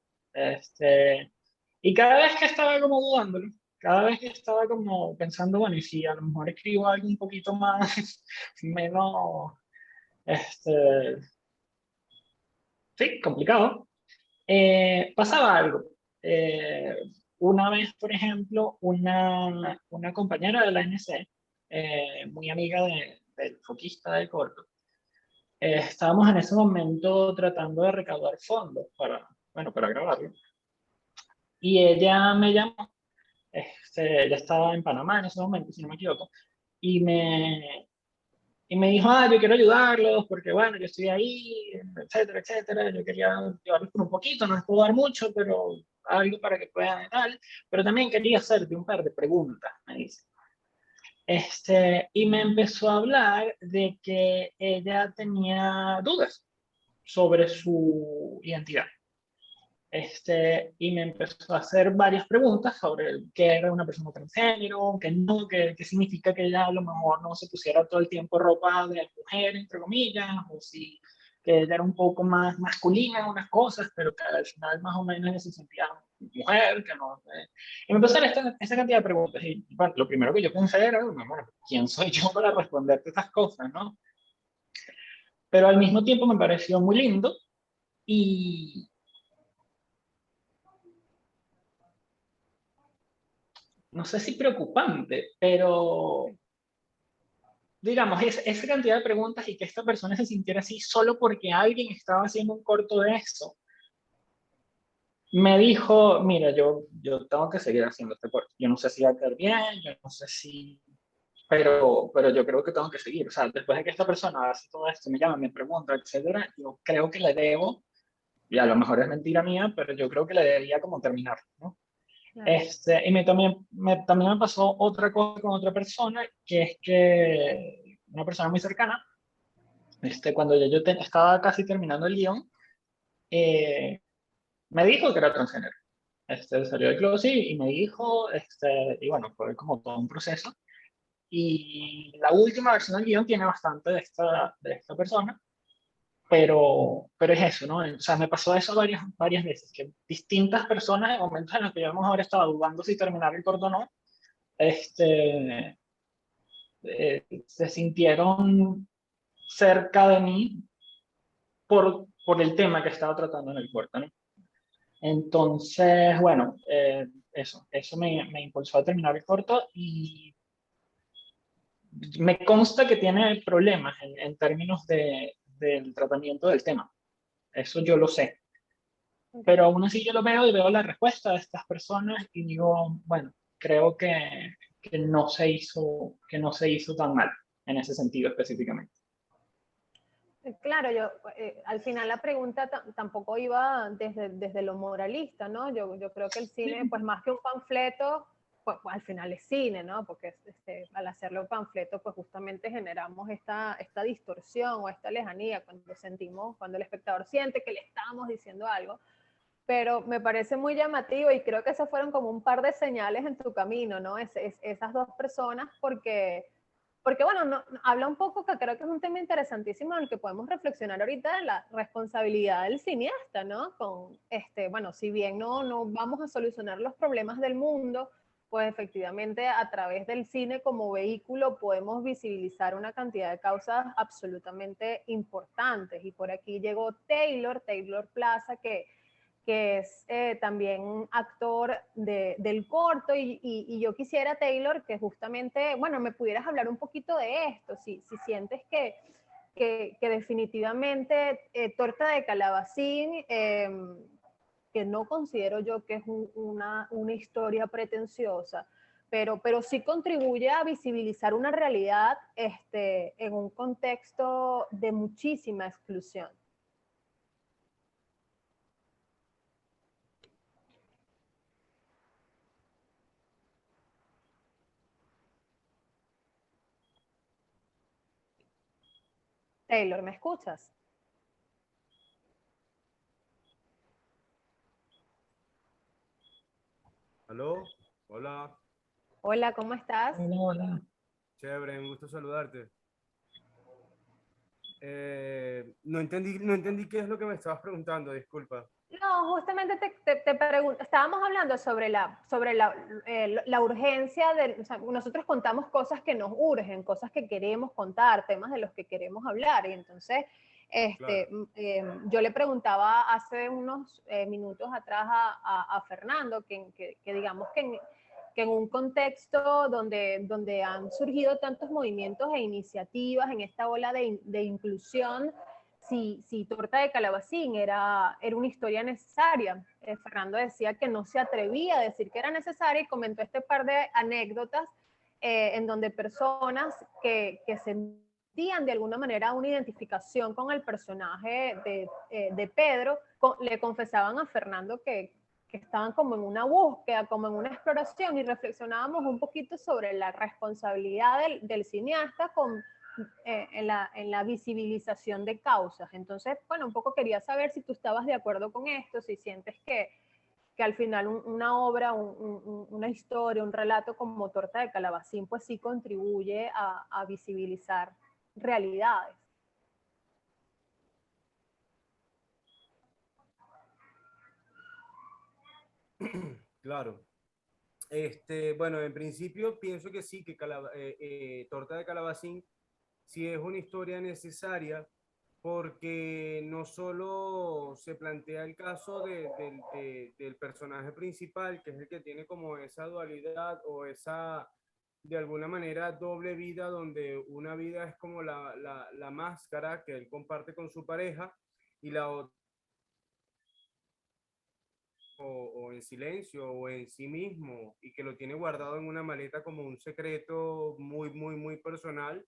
Y cada vez que estaba como dudándolo, cada vez que estaba como pensando, bueno, y si a lo mejor escribo algo un poquito más, menos, este, sí, complicado, pasaba algo. Eh, una vez, por ejemplo, una compañera de la ANC, muy amiga del foquista del corto, estábamos en ese momento tratando de recaudar fondos bueno, para grabarlo. Y ella me llamó, ella estaba en Panamá en ese momento, si no me equivoco, y me dijo, yo quiero ayudarlos porque, bueno, yo estoy ahí, etcétera, etcétera. Yo quería ayudarlos por un poquito, no les puedo dar mucho, pero algo para que puedan y tal. Pero también quería hacerte un par de preguntas, me dice. Y me empezó a hablar de que ella tenía dudas sobre su identidad. Y me empezó a hacer varias preguntas sobre qué era una persona transgénero, qué no, qué significa que ella a lo mejor no se pusiera todo el tiempo ropa de mujer, entre comillas, o si que ella era un poco más masculina en unas cosas, pero que al final más o menos se sentía mujer, que no. Y me empezó a hacer esta cantidad de preguntas. Y bueno, lo primero que yo pensé era, bueno, ¿quién soy yo para responderte estas cosas, no? Pero al mismo tiempo me pareció muy lindo y no sé si preocupante, pero digamos, esa cantidad de preguntas y que esta persona se sintiera así solo porque alguien estaba haciendo un corto de eso, me dijo, mira, yo tengo que seguir haciendo este corto. Yo no sé si va a quedar bien, yo no sé si... Pero yo creo que tengo que seguir. O sea, después de que esta persona hace todo esto, me llama, me pregunta, etcétera, yo creo que le debo, y a lo mejor es mentira mía, pero yo creo que le debería como terminar, ¿no? Claro. También me pasó otra cosa con otra persona, que es que una persona muy cercana, cuando estaba casi terminando el guión, eh, me dijo que era transgénero. Salió del closet y me dijo, y bueno, fue como todo un proceso. Y la última versión del guión tiene bastante de esta persona, pero es eso, ¿no? O sea, me pasó eso varias veces, que distintas personas en momentos en los que yo a lo mejor estaba dudando si terminar el corto o no, este, se sintieron cerca de mí por el tema que estaba tratando en el corto, ¿no? Entonces, bueno, eso me impulsó a terminar el corto y me consta que tiene problemas en términos del tratamiento del tema. Eso yo lo sé. Pero aún así yo lo veo y veo la respuesta de estas personas y digo, bueno, creo que no se hizo tan mal en ese sentido específicamente. Claro, al final la pregunta tampoco iba desde lo moralista, ¿no? Yo creo que el cine, pues más que un panfleto, pues al final es cine, ¿no? Porque al hacerlo un panfleto, pues justamente generamos esta distorsión o esta lejanía cuando el espectador siente que le estamos diciendo algo. Pero me parece muy llamativo y creo que esas fueron como un par de señales en tu camino, ¿no? Esas dos personas, porque bueno, habla un poco, que creo que es un tema interesantísimo en el que podemos reflexionar ahorita, de la responsabilidad del cineasta, ¿no? Bueno, si bien no vamos a solucionar los problemas del mundo, pues efectivamente a través del cine como vehículo podemos visibilizar una cantidad de causas absolutamente importantes. Y por aquí llegó Taylor Plaza, que es también actor del corto, y yo quisiera, Taylor, que justamente, bueno, me pudieras hablar un poquito de esto, si sientes que definitivamente Torta de Calabacín, que no considero yo que es una historia pretenciosa, pero sí contribuye a visibilizar una realidad en un contexto de muchísima exclusión. Taylor, ¿me escuchas? ¿Aló? Hola, Hola, ¿cómo estás? Hola. chévere, un gusto saludarte. No entendí qué es lo que me estabas preguntando, disculpa. No, justamente te pregunto, estábamos hablando sobre la urgencia o sea, nosotros contamos cosas que nos urgen, cosas que queremos contar, temas de los que queremos hablar, y entonces Claro. yo le preguntaba hace unos minutos atrás a Fernando que digamos que en un contexto donde han surgido tantos movimientos e iniciativas en esta ola de inclusión, si Torta de Calabacín era una historia necesaria. Fernando decía que no se atrevía a decir que era necesaria y comentó este par de anécdotas en donde personas que sentían de alguna manera una identificación con el personaje de Pedro, le confesaban a Fernando que estaban como en una búsqueda, como en una exploración, y reflexionábamos un poquito sobre la responsabilidad del cineasta en la visibilización de causas. Entonces, bueno, un poco quería saber si tú estabas de acuerdo con esto, si sientes que al final una obra, una historia, un relato como Torta de Calabacín, pues sí contribuye a visibilizar realidades. Claro. Bueno, en principio pienso que sí, que Torta de Calabacín sí es una historia necesaria porque no solo se plantea el caso del personaje principal, que es el que tiene como esa dualidad o esa, de alguna manera, doble vida, donde una vida es como la máscara que él comparte con su pareja y la otra o en silencio o en sí mismo y que lo tiene guardado en una maleta como un secreto muy, muy, muy personal,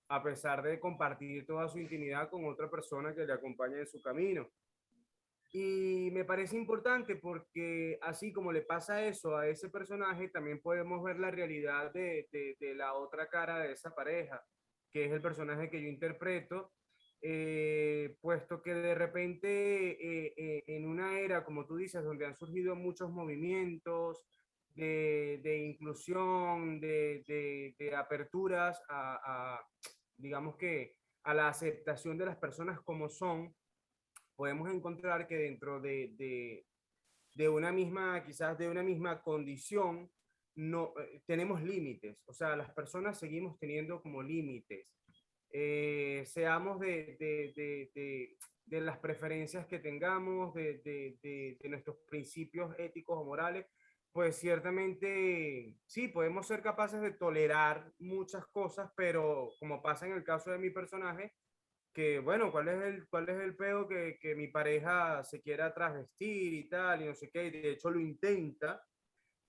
a pesar de compartir toda su intimidad con otra persona que le acompaña en su camino. Y me parece importante porque así como le pasa eso a ese personaje, también podemos ver la realidad de la otra cara de esa pareja, que es el personaje que yo interpreto, puesto que de repente en una era, como tú dices, donde han surgido muchos movimientos de inclusión, de aperturas digamos que, a la aceptación de las personas como son, podemos encontrar que dentro de una misma, quizás de una misma condición, no, tenemos límites. O sea, las personas seguimos teniendo como límites. Seamos de las preferencias que tengamos, de nuestros principios éticos o morales, pues ciertamente sí, podemos ser capaces de tolerar muchas cosas, pero como pasa en el caso de mi personaje, que bueno, cuál es el peo que mi pareja se quiera transvestir y tal, y no sé qué, y de hecho lo intenta,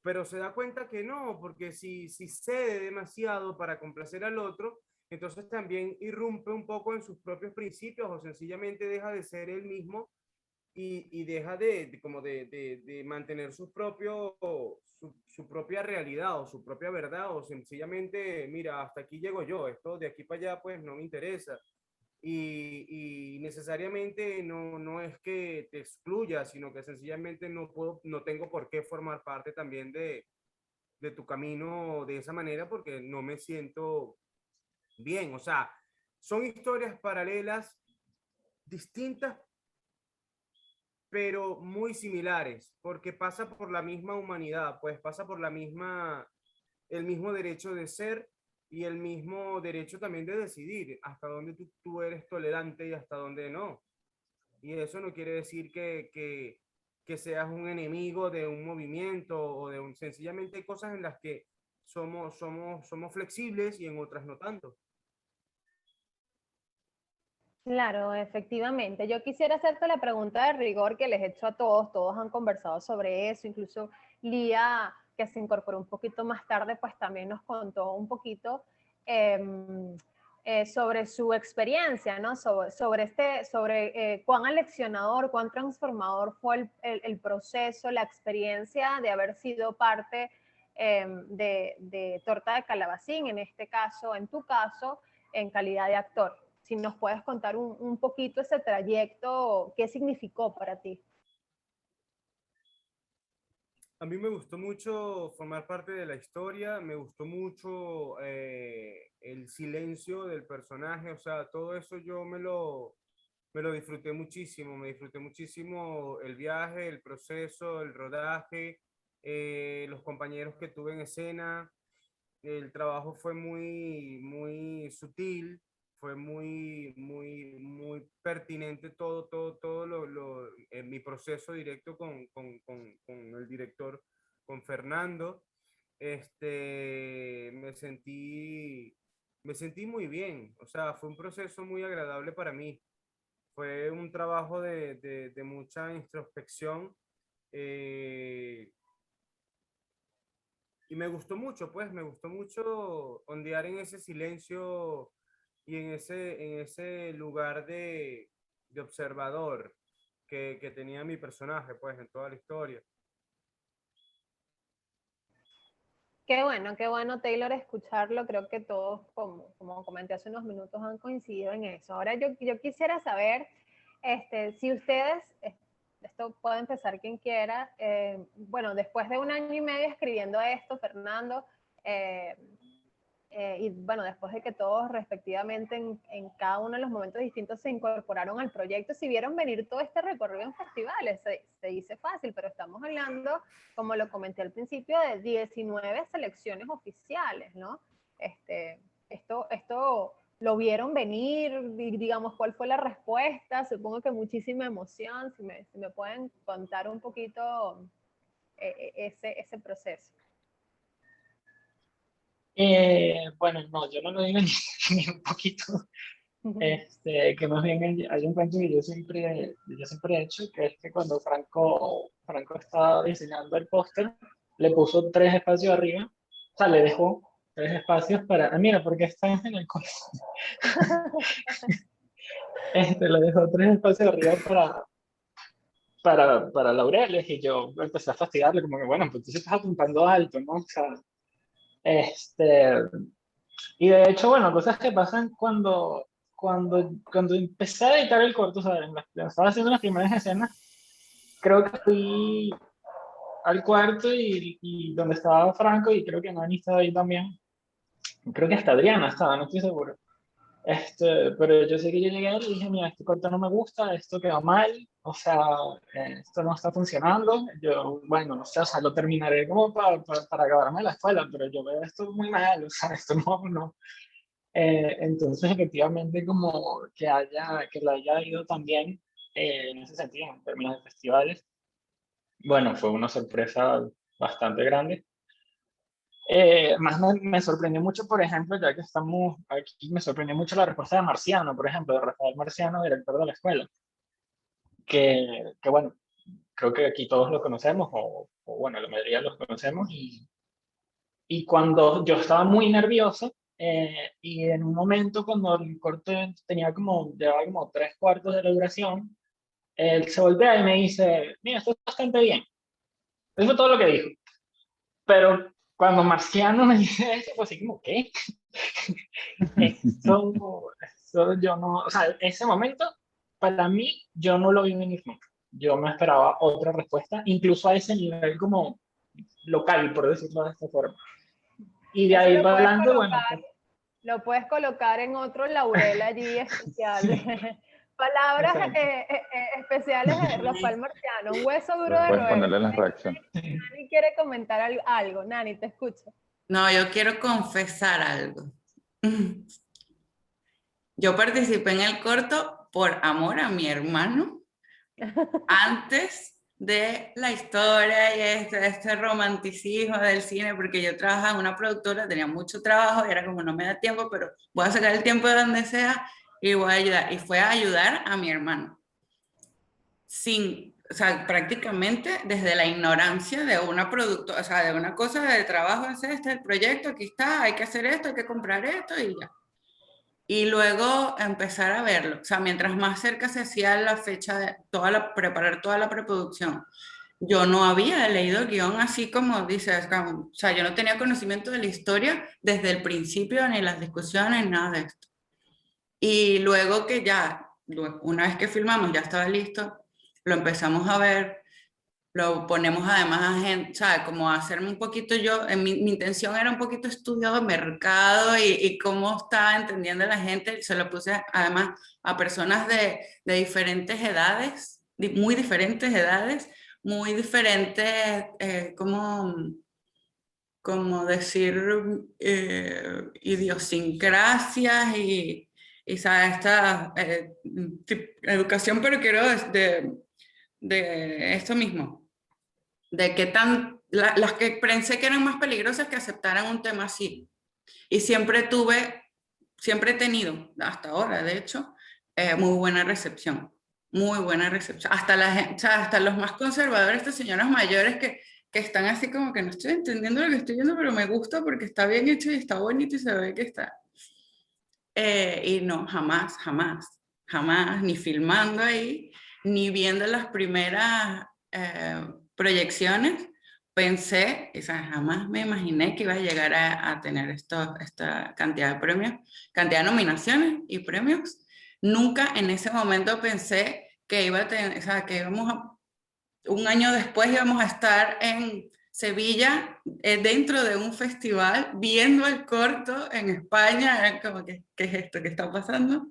pero se da cuenta que no, porque si cede demasiado para complacer al otro, entonces también irrumpe un poco en sus propios principios o sencillamente deja de ser él mismo y deja como de mantener su propia realidad o su propia verdad o sencillamente, mira, hasta aquí llego yo, esto de aquí para allá pues no me interesa. Y necesariamente no es que te excluya, sino que sencillamente no tengo por qué formar parte también de tu camino de esa manera porque no me siento bien. O sea, son historias paralelas, distintas, pero muy similares, porque pasa por la misma humanidad, pues pasa por el mismo derecho de ser y el mismo derecho también de decidir hasta dónde tú eres tolerante y hasta dónde no. Y eso no quiere decir que seas un enemigo de un movimiento o sencillamente hay cosas en las que somos flexibles y en otras no tanto. Claro, efectivamente. Yo quisiera hacerte la pregunta de rigor que les he hecho a todos. Todos han conversado sobre eso. Incluso Lía, que se incorporó un poquito más tarde, pues también nos contó un poquito sobre su experiencia, ¿no? Sobre cuán aleccionador, cuán transformador fue el proceso, la experiencia de haber sido parte de Torta de Calabacín, en este caso, en tu caso, en calidad de actor. Si nos puedes contar un poquito ese trayecto, ¿qué significó para ti? A mí me gustó mucho formar parte de la historia, me gustó mucho el silencio del personaje, o sea, todo eso me lo disfruté muchísimo el viaje, el proceso, el rodaje, los compañeros que tuve en escena, el trabajo fue muy sutil, fue muy pertinente todo en mi proceso directo con el director, con Fernando. Me sentí muy bien, o sea, fue un proceso muy agradable para mí. Fue un trabajo de mucha introspección. eh, y me gustó mucho ondear en ese silencio y en ese lugar de observador que tenía mi personaje, pues, en toda la historia. Qué bueno, Taylor, escucharlo. Creo que todos, como comenté hace unos minutos, han coincidido en eso. Ahora yo quisiera saber si ustedes, esto puede empezar quien quiera, bueno, después de 1 año y medio escribiendo esto, Fernando, eh, y bueno, después de que todos respectivamente en cada uno de los momentos distintos se incorporaron al proyecto, si vieron venir todo este recorrido en festivales, se dice fácil, pero estamos hablando, como lo comenté al principio, de 19 selecciones oficiales, ¿no? Esto lo vieron venir, digamos, ¿cuál fue la respuesta? Supongo que muchísima emoción, si me pueden contar un poquito ese proceso. Bueno, no, yo no lo digo ni un poquito. Que más bien hay un cuento que yo siempre he hecho, que es que cuando Franco estaba diseñando el póster, le puso 3 espacios arriba, o sea, le dejó 3 espacios para, mira, porque estás en el corazón. Le dejó 3 espacios arriba para laureles, y yo empecé a fastidiarle, como que, bueno, pues tú sí estás apuntando alto, ¿no? O sea, este, y de hecho, bueno, cosas que pasan cuando empecé a editar el corto, o sea, estaba haciendo las primeras escenas, creo que fui al cuarto y donde estaba Franco, y creo que Nani estaba ahí también, creo que hasta Adriana estaba, no estoy seguro. Pero yo sé que yo llegué y dije, mira, este corto no me gusta, esto quedó mal, o sea, esto no está funcionando. Yo, bueno, no sé, o sea, lo terminaré como para acabarme la escuela, pero yo veo esto muy mal, o sea, esto no. Entonces, efectivamente, como que lo haya ido también en ese sentido, en términos de festivales, bueno, fue una sorpresa bastante grande. Más me sorprendió mucho, por ejemplo, ya que estamos aquí, me sorprendió mucho la respuesta de Marciano, por ejemplo, de Rafael Marciano, director de la escuela, que bueno, creo que aquí todos lo conocemos, o bueno, la mayoría los conocemos, y cuando yo estaba muy nervioso, y en un momento cuando el corte llevaba como 3/4 de la duración, él se voltea y me dice, mira, esto está bastante bien. Eso fue todo lo que dijo. Pero cuando Marciano me dice eso, pues así como, ¿qué? Eso yo no, o sea, ese momento, para mí, yo no lo vi venir nunca. Yo me esperaba otra respuesta, incluso a ese nivel como local, por decirlo de esta forma. Y de Eso ahí para adelante, bueno, pues, lo puedes colocar en otro laurel allí especial. Palabras exacto. especiales de Rafael Marciano, un hueso duro de Puedes roer. ponerle la reacción. Nani quiere comentar algo. Nani, te escucho. No, yo quiero confesar algo. Yo participé en el corto por amor a mi hermano, antes de la historia y este romanticismo del cine, porque yo trabajaba en una productora, tenía mucho trabajo y era como no me da tiempo, pero voy a sacar el tiempo de donde sea y voy a ayudar. Y fue a ayudar a mi hermano. O sea, prácticamente desde la ignorancia de una productora, o sea, de una cosa de trabajo, este es el proyecto, aquí está, hay que hacer esto, hay que comprar esto y ya. Y luego empezar a verlo. O sea, mientras más cerca se hacía la fecha de preparar toda la preproducción, yo no había leído el guión así como dices, o sea, yo no tenía conocimiento de la historia desde el principio, ni las discusiones, nada de esto. Y luego que ya, una vez que filmamos, ya estaba listo, lo empezamos a ver, lo ponemos además a gente, ¿sabes? Como hacerme un poquito yo, mi intención era un poquito estudio de mercado y cómo estaba entendiendo la gente, se lo puse además a personas de diferentes edades, muy diferentes edades, muy diferentes, como decir, idiosincrasias y ¿sabes? Esta educación, pero quiero de esto mismo de qué las que pensé que eran más peligrosas que aceptaran un tema así. Y siempre he tenido, hasta ahora de hecho, muy buena recepción. Muy buena recepción. Hasta los más conservadores, estas señoras mayores que están así como que no estoy entendiendo lo que estoy viendo, pero me gusta porque está bien hecho y está bonito y se ve que está. Y no, jamás, ni filmando ahí, ni viendo las primeras proyecciones, pensé, o sea, jamás me imaginé que iba a llegar a tener esta cantidad de premios, cantidad de nominaciones y premios. Nunca en ese momento pensé que iba a tener, o sea, que un año después íbamos a estar en Sevilla, dentro de un festival, viendo el corto en España. Era como que, ¿qué es esto que está pasando?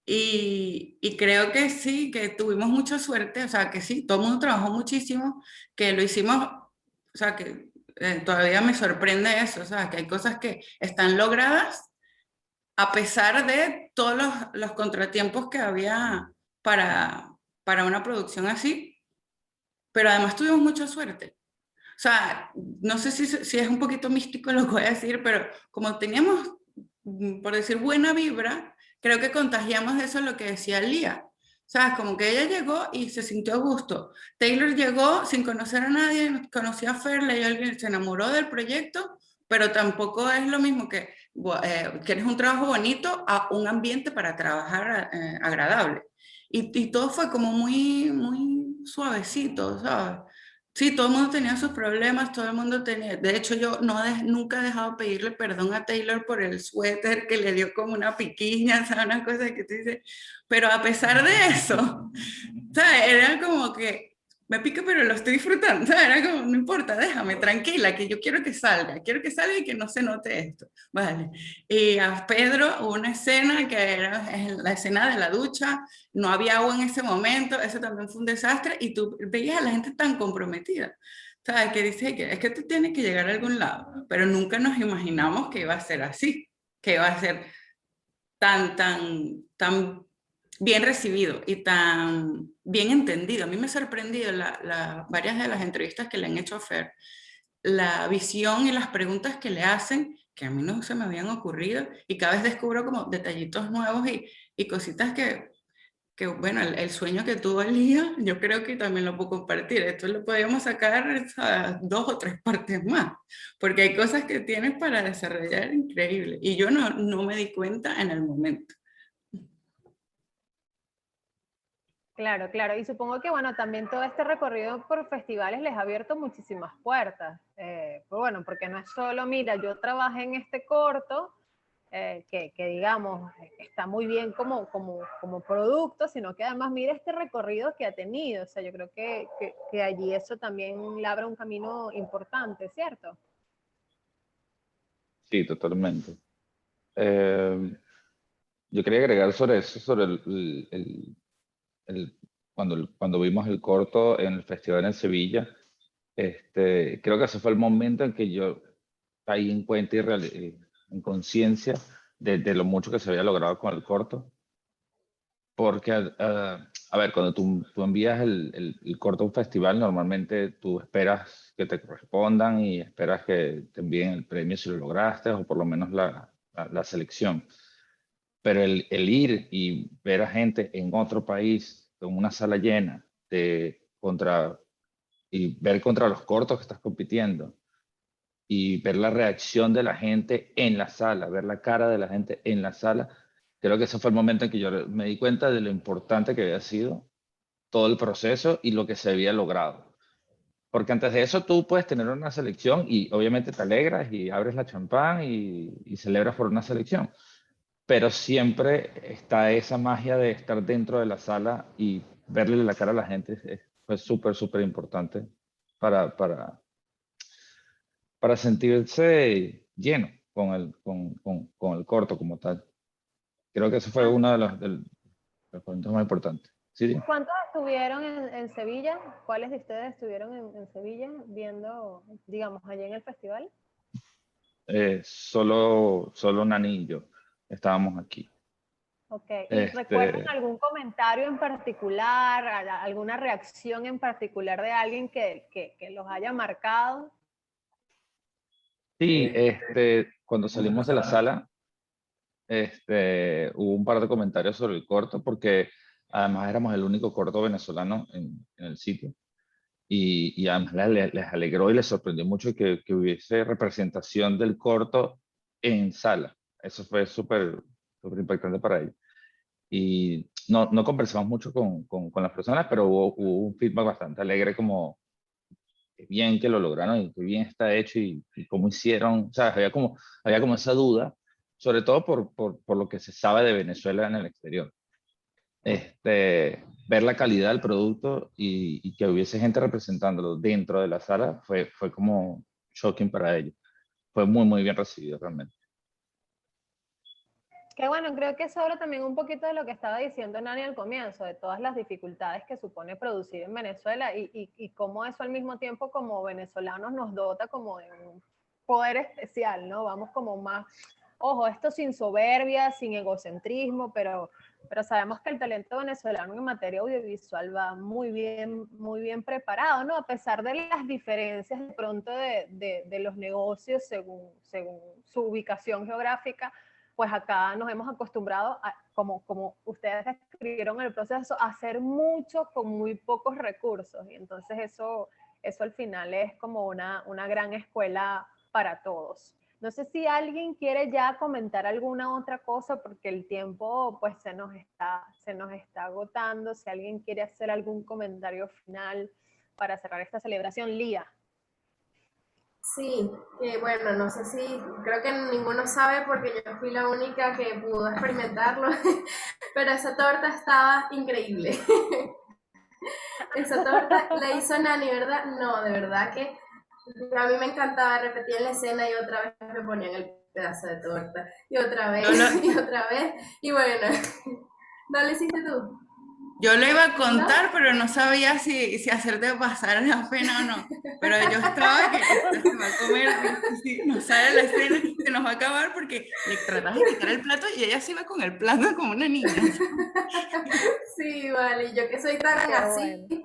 Y creo que sí, que tuvimos mucha suerte, o sea, que sí, todo el mundo trabajó muchísimo, que lo hicimos, o sea, que todavía me sorprende eso, o sea, que hay cosas que están logradas a pesar de todos los contratiempos que había para una producción así, pero además tuvimos mucha suerte. O sea, no sé si es un poquito místico lo que voy a decir, pero como teníamos, por decir, buena vibra, creo que contagiamos eso lo que decía Lía. O sea, es como que ella llegó y se sintió a gusto. Taylor llegó sin conocer a nadie, conocía a Fer, leyó alguien, se enamoró del proyecto, pero tampoco es lo mismo que quieres un trabajo bonito a un ambiente para trabajar agradable. y todo fue como muy suavecito, ¿sabes? Sí, todo el mundo tenía sus problemas, todo el mundo tenía, de hecho yo nunca he dejado pedirle perdón a Taylor por el suéter que le dio como una piquiña, ¿sabes? Una cosa que tú dices, pero a pesar de eso, ¿sabes? Era como que me pica, pero lo estoy disfrutando, ¿sabes? Era como, no importa, déjame, tranquila, que yo quiero que salga y que no se note esto, ¿vale? Y a Pedro hubo una escena que era la escena de la ducha, no había agua en ese momento, eso también fue un desastre, y tú veías a la gente tan comprometida, ¿sabes? Que dice que es que tú tienes que llegar a algún lado, pero nunca nos imaginamos que iba a ser así, que iba a ser tan bien recibido y tan bien entendido. A mí me ha sorprendido varias de las entrevistas que le han hecho a Fer, la visión y las preguntas que le hacen, que a mí no se me habían ocurrido, y cada vez descubro como detallitos nuevos y cositas que bueno, el sueño que tuvo Elías, yo creo que también lo puedo compartir. Esto lo podemos sacar a 2 o 3 partes más, porque hay cosas que tienes para desarrollar increíble. Y yo no me di cuenta en el momento. Claro, claro. Y supongo que, bueno, también todo este recorrido por festivales les ha abierto muchísimas puertas. Pues bueno, porque no es solo, mira, yo trabajé en este corto, que digamos, está muy bien como producto, sino que además mira este recorrido que ha tenido. O sea, yo creo que allí eso también le abre un camino importante, ¿cierto? Sí, totalmente. Eh, yo quería agregar sobre eso, sobre cuando vimos el corto en el festival en Sevilla. Creo que ese fue el momento en que yo caí en cuenta en conciencia de lo mucho que se había logrado con el corto. Porque, a ver, cuando tú envías el corto a un festival, normalmente tú esperas que te correspondan y esperas que te envíen el premio si lo lograste, o por lo menos la selección. Pero el ir y ver a gente en otro país, con una sala llena, y ver contra los cortos que estás compitiendo, y ver la reacción de la gente en la sala, ver la cara de la gente en la sala, creo que ese fue el momento en que yo me di cuenta de lo importante que había sido todo el proceso y lo que se había logrado. Porque antes de eso tú puedes tener una selección y obviamente te alegras y abres la champán y celebras por una selección. Pero siempre está esa magia de estar dentro de la sala y verle la cara a la gente. Fue súper, súper importante para, para, para sentirse lleno con el corto como tal. Creo que eso fue uno de los puntos más importantes. Sí, sí. ¿Cuántos estuvieron en Sevilla? ¿Cuáles de ustedes estuvieron en Sevilla viendo, digamos, allí en el festival? Solo Nani y yo estábamos aquí. Ok, ¿y recuerdan Este, algún comentario en particular, alguna reacción en particular de alguien que los haya marcado? sí, cuando salimos de la sala, hubo un par de comentarios sobre el corto, porque además éramos el único corto venezolano en el sitio. Y además les alegró y les sorprendió mucho que hubiese representación del corto en sala. Eso fue súper súper impactante para ellos. Y no conversamos mucho con las personas, pero hubo un feedback bastante alegre, como qué bien que lo lograron y qué bien está hecho y cómo hicieron. O sea, había como esa duda, sobre todo por lo que se sabe de Venezuela en el exterior. Ver la calidad del producto y que hubiese gente representándolo dentro de la sala fue como shocking para ellos. Fue muy, muy bien recibido realmente. Que bueno, creo que eso habla también un poquito de lo que estaba diciendo Nani al comienzo, de todas las dificultades que supone producir en Venezuela y cómo eso al mismo tiempo como venezolanos nos dota como de un poder especial, ¿no? Vamos como más, ojo, esto sin soberbia, sin egocentrismo, pero sabemos que el talento venezolano en materia audiovisual va muy bien preparado, ¿no? A pesar de las diferencias de pronto de los negocios según su ubicación geográfica, pues acá nos hemos acostumbrado, como ustedes describieron en el proceso, a hacer mucho con muy pocos recursos. Y entonces eso al final es como una gran escuela para todos. No sé si alguien quiere ya comentar alguna otra cosa porque el tiempo pues se nos está agotando. Si alguien quiere hacer algún comentario final para cerrar esta celebración, Lía. Sí, bueno, no sé si, creo que ninguno sabe porque yo fui la única que pudo experimentarlo, pero esa torta estaba increíble. Esa torta la hizo Nani, ¿verdad? No, de verdad que a mí me encantaba repetir la escena y otra vez me ponían el pedazo de torta, y otra vez, y otra vez, y bueno, ¿no lo hiciste tú? Yo lo iba a contar, pero no sabía si hacerte pasar la pena o no. Pero yo estaba que esta se va a comer, si no sale la escena, se nos va a acabar porque le tratas de quitar el plato y ella se iba con el plato como una niña. Sí, vale, yo que soy tan Qué así, bueno.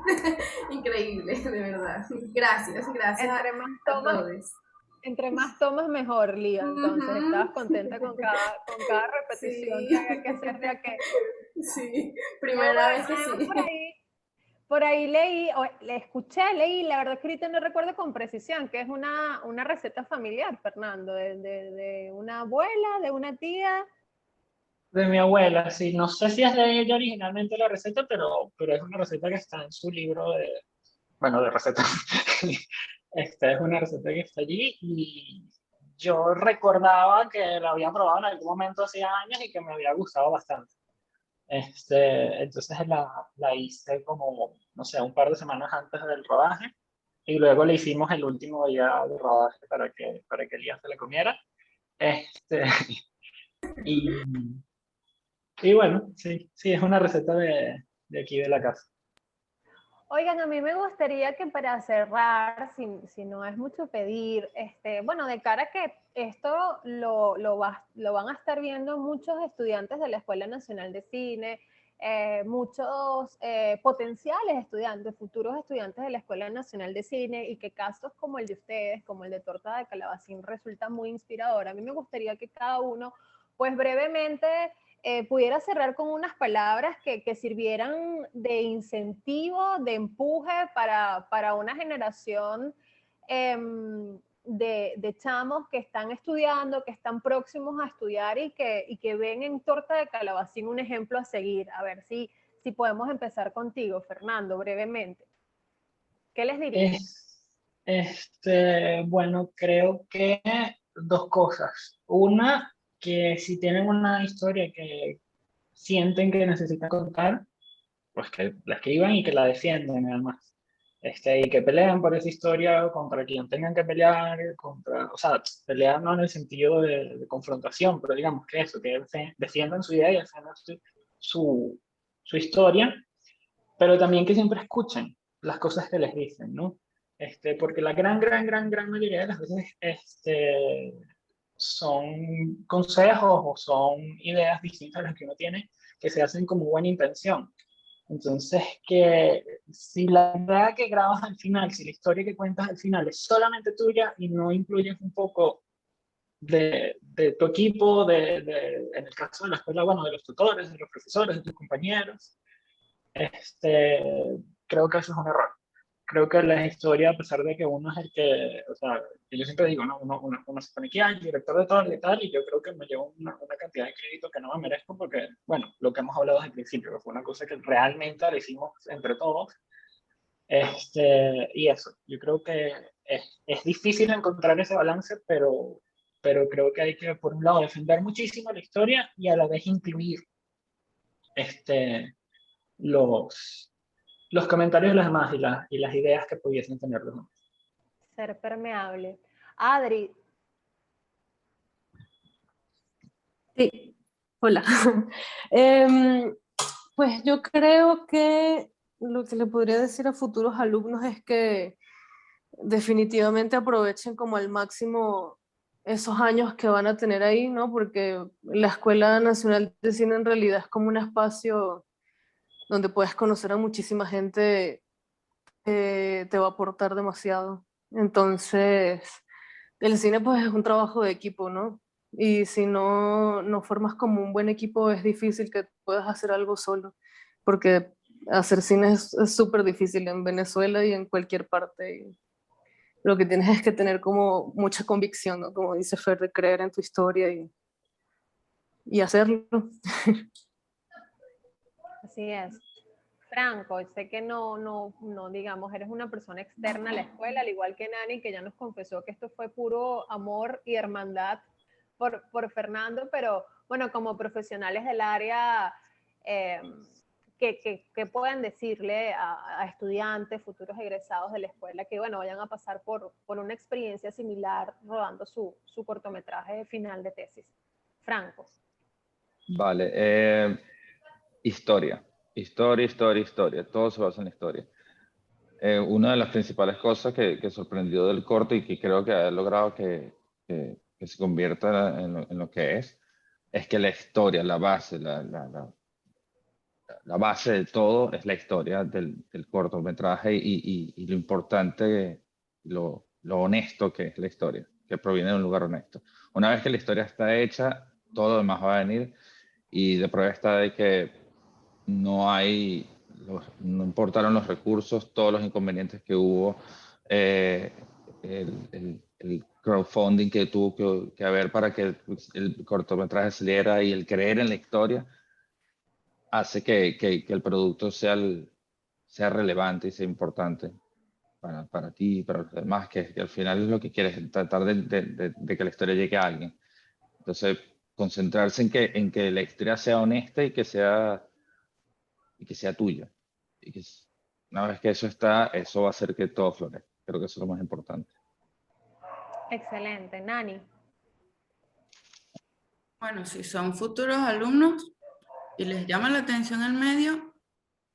increíble, de verdad. Gracias Entre más a tomas, todos. entre más tomas mejor, Lía. Entonces, estabas Ujú. contenta con cada repetición Sí, que había que hacer de aquello. sí, No, primera vez que además sí. por ahí leí, o le escuché, leí, la verdad que ahorita no recuerdo con precisión, que es una receta familiar, Fernando, de una abuela, de una tía. De mi abuela, sí. No sé si es de ella originalmente la receta, pero es una receta que está en su libro de, bueno, de recetas. Esta es una receta que está allí y yo recordaba que la había probado en algún momento hace años y que me había gustado bastante. Entonces la hice como, no sé, un par de semanas antes del rodaje y luego le hicimos el último día de rodaje para que Elías se la comiera. Este, y, y bueno, sí, sí, es una receta de aquí de la casa. Oigan, a mí me gustaría que para cerrar, si no es mucho pedir, bueno, de cara a que esto lo van a estar viendo muchos estudiantes de la Escuela Nacional de Cine, muchos potenciales estudiantes, futuros estudiantes de la Escuela Nacional de Cine, y que casos como el de ustedes, como el de Torta de Calabacín, resultan muy inspirador. A mí me gustaría que cada uno, pues brevemente, pudiera cerrar con unas palabras que sirvieran de incentivo, de empuje para una generación de chamos que están estudiando, que están próximos a estudiar y que ven en Torta de Calabacín un ejemplo a seguir. A ver si podemos empezar contigo, Fernando, brevemente. ¿Qué les dirías? Bueno, creo que dos cosas. Una, que si tienen una historia que sienten que necesitan contar, pues que la escriban y que la defiendan además. Y que peleen por esa historia contra quien tengan que pelear, o sea, pelear no en el sentido de confrontación, pero digamos que eso, que defiendan su idea y defiendan su, su historia, pero también que siempre escuchen las cosas que les dicen, ¿no? Porque la gran mayoría de las veces son consejos o son ideas distintas a las que uno tiene que se hacen como buena intención. Entonces, que si la idea que grabas al final, si la historia que cuentas al final es solamente tuya y no incluyes un poco de tu equipo, en el caso de la escuela, bueno, de los tutores, de los profesores, de tus compañeros, creo que eso es un error. Creo que la historia, a pesar de que uno es el que, o sea, que yo siempre digo, ¿no? Uno se pone aquí, el director de todo y tal, y yo creo que me llevo una cantidad de crédito que no me merezco porque, bueno, lo que hemos hablado desde el principio, que fue una cosa que realmente la hicimos entre todos. Y eso, yo creo que es difícil encontrar ese balance, pero creo que hay que, por un lado, defender muchísimo la historia y a la vez incluir este, los, los comentarios de los demás y las ideas que pudiesen tener los demás. Ser permeable. Adri, Sí, hola. Em, pues yo creo que lo que le podría decir a futuros alumnos es que definitivamente aprovechen como al máximo esos años que van a tener ahí, ¿no? Porque la Escuela Nacional de Cine en realidad es como un espacio donde puedes conocer a muchísima gente, te va a aportar demasiado. Entonces, el cine pues es un trabajo de equipo, ¿no? Y si no formas como un buen equipo, es difícil que puedas hacer algo solo, porque hacer cine es súper difícil en Venezuela y en cualquier parte. Lo que tienes es que tener como mucha convicción, ¿no? Como dice Fer, de creer en tu historia y hacerlo. Así es. Franco, sé que no, digamos, eres una persona externa a la escuela, al igual que Nani, que ya nos confesó que esto fue puro amor y hermandad por Fernando, pero bueno, como profesionales del área, ¿qué pueden decirle a estudiantes, futuros egresados de la escuela que, bueno, vayan a pasar por una experiencia similar rodando su cortometraje final de tesis? Franco. Vale, historia. Historia. Todo se basa en historia. Una de las principales cosas que sorprendió del corto y que creo que ha logrado que se convierta en lo que es que la historia, la base, la base de todo es la historia del cortometraje y lo importante, lo honesto que es la historia, que proviene de un lugar honesto. Una vez que la historia está hecha, todo lo demás va a venir, y de prueba está de que no importaron los recursos, todos los inconvenientes que hubo, el crowdfunding que tuvo que haber para que el cortometraje saliera, y el creer en la historia hace que el producto sea relevante y sea importante para ti y para los demás, que al final es lo que quieres, tratar de que la historia llegue a alguien. Entonces, concentrarse en que la historia sea honesta y que sea tuya. Y que una vez que eso está, eso va a hacer que todo florezca. Creo que eso es lo más importante. Excelente. Nani. Bueno, si son futuros alumnos y les llama la atención el medio,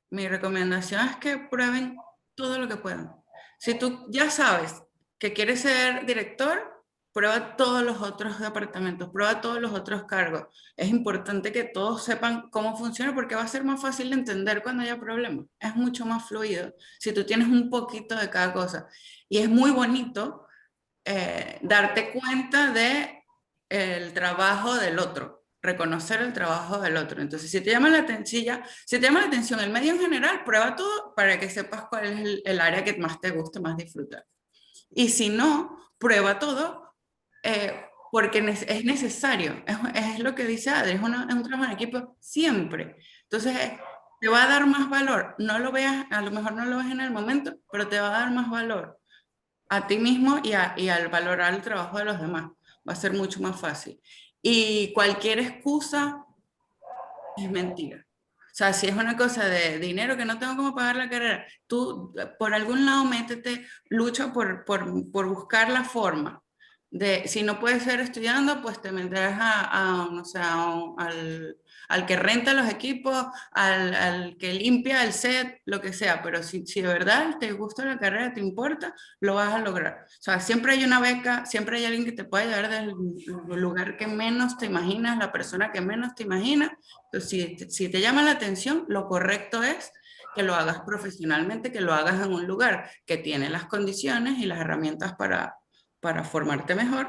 mi recomendación es que prueben todo lo que puedan. Si tú ya sabes que quieres ser director, prueba todos los otros departamentos, prueba todos los otros cargos. Es importante que todos sepan cómo funciona, porque va a ser más fácil de entender cuando haya problemas. Es mucho más fluido si tú tienes un poquito de cada cosa. Y es muy bonito darte cuenta de el trabajo del otro, reconocer el trabajo del otro. Entonces, si te llama la atención el medio en general, prueba todo para que sepas cuál es el área que más te gusta, más disfrutar. Y si no, prueba todo, porque es necesario. Es lo que dice Adri, es un trabajo en equipo siempre. Entonces, te va a dar más valor. No lo veas, a lo mejor no lo ves en el momento, pero te va a dar más valor a ti mismo y al valorar el trabajo de los demás. Va a ser mucho más fácil. Y cualquier excusa es mentira. O sea, si es una cosa de dinero, que no tengo cómo pagar la carrera, tú por algún lado métete, lucha por buscar la forma. Si no puedes ser estudiando, pues te meterás no sé, al que renta los equipos, al que limpia el set, lo que sea. Pero si de verdad te gusta la carrera, te importa, lo vas a lograr. O sea, siempre hay una beca, siempre hay alguien que te puede ayudar del lugar que menos te imaginas, la persona que menos te imaginas. Entonces, si te llama la atención, lo correcto es que lo hagas profesionalmente, que lo hagas en un lugar que tiene las condiciones y las herramientas para formarte mejor.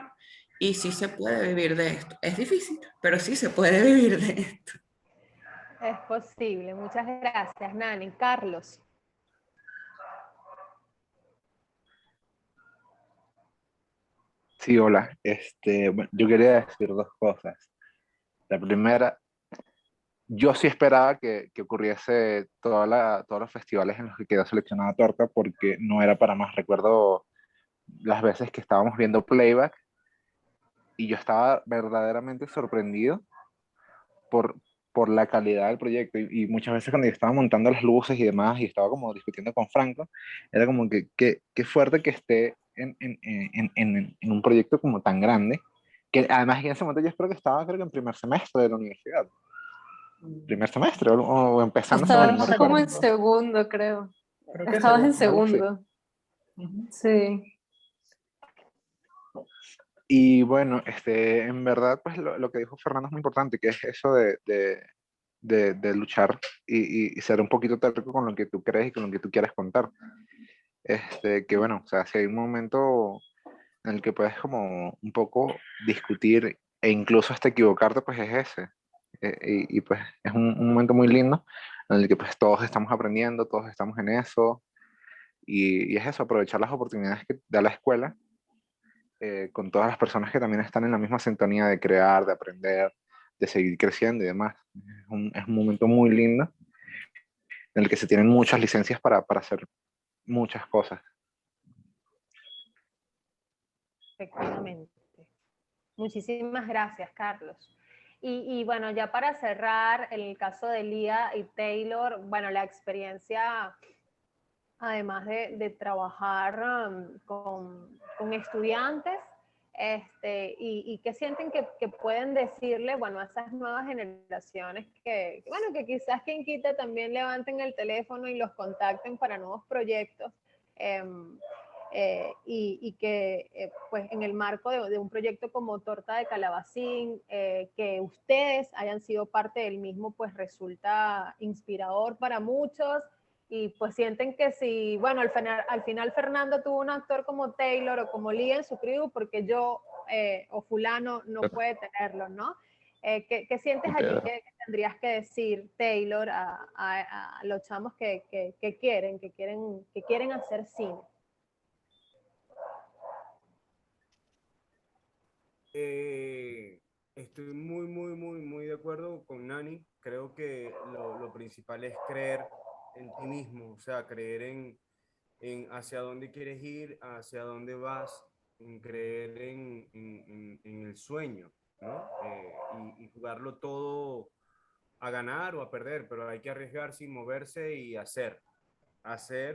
Y sí se puede vivir de esto. Es difícil, pero sí se puede vivir de esto. Es posible. Muchas gracias, Nani. Carlos. Sí, hola. Bueno, yo quería decir dos cosas. La primera, yo sí esperaba que ocurriese todos los festivales en los que quedó seleccionada Torta, porque no era para más. Recuerdo las veces que estábamos viendo playback y yo estaba verdaderamente sorprendido por, por la calidad del proyecto, y muchas veces cuando yo estaba montando las luces y demás y estaba como discutiendo con Franco, era como que qué fuerte que esté en un proyecto como tan grande, que además en ese momento yo creo que en primer semestre de la universidad. Primer semestre o empezando segundo, no Estabas como recuerdo. en segundo, creo. Creo que Estabas en segundo, segundo. Sí. Y bueno, en verdad, pues lo que dijo Fernando es muy importante, que es eso de luchar y ser un poquito terco con lo que tú crees y con lo que tú quieres contar. Que bueno, o sea, si hay un momento en el que puedes como un poco discutir e incluso hasta equivocarte, pues es ese. Y pues es un momento muy lindo en el que pues todos estamos aprendiendo, todos estamos en eso. Y es eso, aprovechar las oportunidades que da la escuela con todas las personas que también están en la misma sintonía de crear, de aprender, de seguir creciendo y demás. Es un momento muy lindo en el que se tienen muchas licencias para hacer muchas cosas. Efectivamente. Muchísimas gracias, Carlos. Y bueno, ya para cerrar, en el caso de Lía y Taylor, bueno, la experiencia, además de trabajar con estudiantes, y que sienten que pueden decirle, bueno, a esas nuevas generaciones bueno, que quizás quien quita también levanten el teléfono y los contacten para nuevos proyectos, y que pues en el marco de un proyecto como Torta de Calabacín, que ustedes hayan sido parte del mismo, pues resulta inspirador para muchos. Y pues sienten que si, bueno, al final Fernando tuvo un actor como Taylor o como Lee en su crew, porque yo o fulano no puede tenerlo, ¿no? ¿Qué sientes allí que tendrías que decir, Taylor, a los chamos que quieren hacer cine? Estoy muy de acuerdo con Nani. Creo que lo principal es creer en ti mismo, o sea, creer en hacia dónde quieres ir, hacia dónde vas, en creer en el sueño, ¿no? Y jugarlo todo a ganar o a perder, pero hay que arriesgarse y moverse y hacer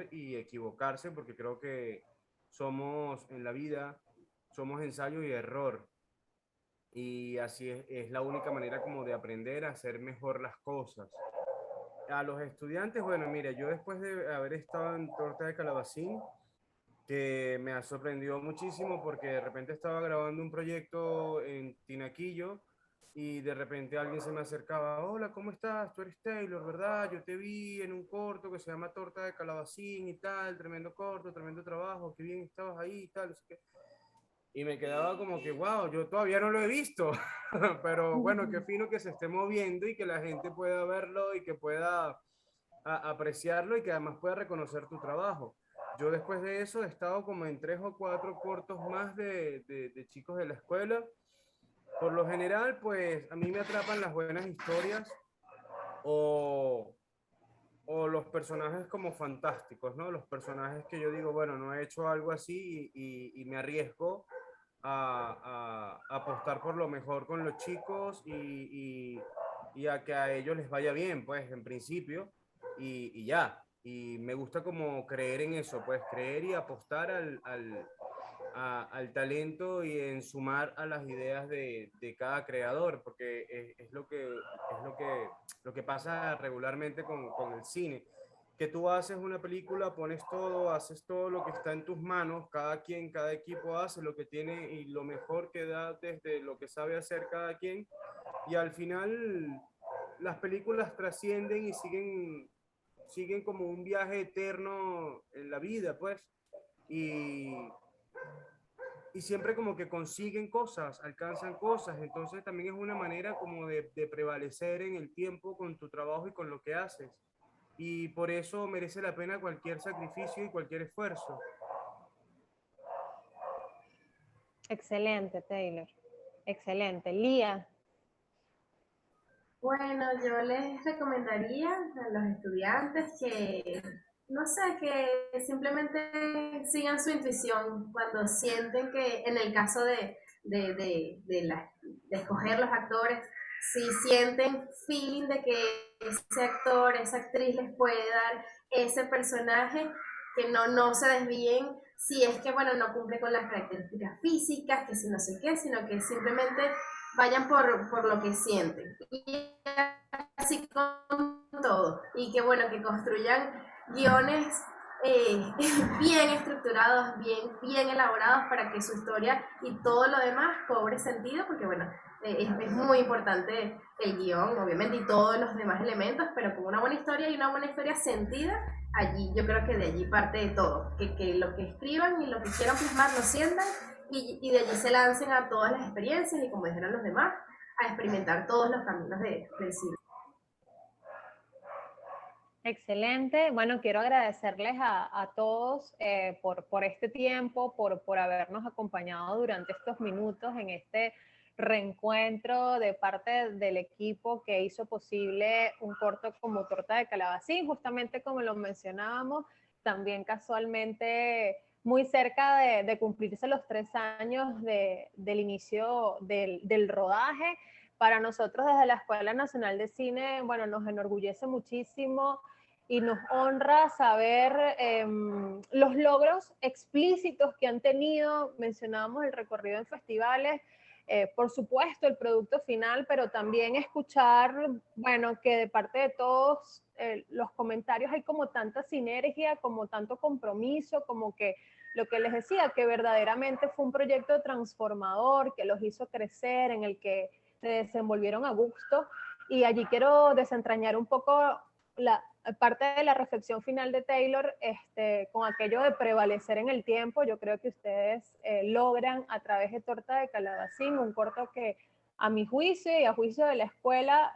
y equivocarse, porque creo que somos en la vida, somos ensayo y error. Y así es la única manera como de aprender a hacer mejor las cosas. A los estudiantes, bueno, mira, yo después de haber estado en Torta de Calabacín, que me ha sorprendido muchísimo porque de repente estaba grabando un proyecto en Tinaquillo y de repente alguien se me acercaba, hola, ¿cómo estás? Tú eres Taylor, ¿verdad? Yo te vi en un corto que se llama Torta de Calabacín y tal, tremendo corto, tremendo trabajo, qué bien estabas ahí y tal, no sé qué. Y me quedaba como que, wow, yo todavía no lo he visto, pero bueno, qué fino que se esté moviendo y que la gente pueda verlo y que pueda apreciarlo y que además pueda reconocer tu trabajo. Yo después de eso he estado como en 3 o 4 cortos más de chicos de la escuela. Por lo general, pues a mí me atrapan las buenas historias o, o los personajes como fantásticos, ¿no? Los personajes que yo digo, bueno, no he hecho algo así y me arriesgo a apostar por lo mejor con los chicos y a que a ellos les vaya bien, pues en principio, y ya. Y me gusta como creer en eso, pues creer y apostar al talento y en sumar a las ideas de cada creador, porque es lo que pasa regularmente con el cine, que tú haces una película, pones todo, haces todo lo que está en tus manos, cada quien, cada equipo hace lo que tiene y lo mejor que da desde lo que sabe hacer cada quien, y al final las películas trascienden y siguen como un viaje eterno en la vida, pues, y, y siempre como que consiguen cosas, alcanzan cosas, entonces también es una manera como de prevalecer en el tiempo con tu trabajo y con lo que haces. Y por eso merece la pena cualquier sacrificio y cualquier esfuerzo. Excelente, Taylor. Excelente. Lía. Bueno, yo les recomendaría a los estudiantes que, no sé, que simplemente sigan su intuición cuando sienten que, en el caso de escoger los actores, si sienten feeling de que ese actor, esa actriz les puede dar ese personaje, que no se desvíen si es que, bueno, no cumple con las características físicas, que si no sé qué, sino que simplemente vayan por lo que sienten. Y así con todo. Y que bueno, que construyan guiones bien estructurados, bien elaborados para que su historia y todo lo demás cobre sentido, porque bueno, es muy importante el guión, obviamente, y todos los demás elementos, pero con una buena historia y una buena historia sentida, allí yo creo que de allí parte de todo, que lo que escriban y lo que quieran plasmar lo sientan y de allí se lancen a todas las experiencias y como dijeron los demás, a experimentar todos los caminos del cine. Excelente. Bueno, quiero agradecerles a todos por este tiempo, por habernos acompañado durante estos minutos en este reencuentro de parte del equipo que hizo posible un corto como Torta de Calabacín, justamente como lo mencionábamos, también casualmente muy cerca de cumplirse los 3 años del inicio del rodaje. Para nosotros desde la Escuela Nacional de Cine, bueno, nos enorgullece muchísimo y nos honra saber los logros explícitos que han tenido. Mencionábamos el recorrido en festivales, por supuesto el producto final, pero también escuchar, bueno, que de parte de todos los comentarios hay como tanta sinergia, como tanto compromiso, como que lo que les decía, que verdaderamente fue un proyecto transformador, que los hizo crecer, en el que se desenvolvieron a gusto. Y allí quiero desentrañar un poco la parte de la reflexión final de Taylor, con aquello de prevalecer en el tiempo. Yo creo que ustedes logran a través de Torta de Calabacín, un corto que a mi juicio y a juicio de la escuela,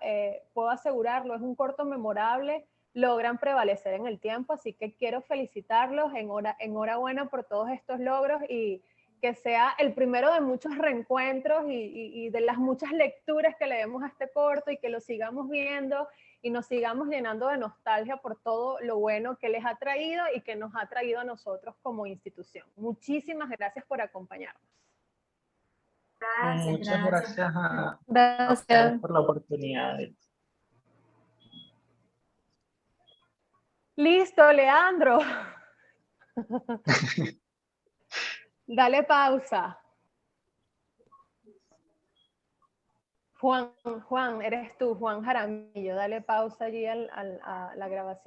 puedo asegurarlo, es un corto memorable, logran prevalecer en el tiempo, así que quiero felicitarlos, enhorabuena por todos estos logros y que sea el primero de muchos reencuentros y de las muchas lecturas que le demos a este corto y que lo sigamos viendo y nos sigamos llenando de nostalgia por todo lo bueno que les ha traído y que nos ha traído a nosotros como institución. Muchísimas gracias por acompañarnos. Muchas gracias a ustedes Gracias. por la oportunidad. Listo, Leandro. Dale pausa. Juan, eres tú, Juan Jaramillo. Dale pausa allí a la grabación.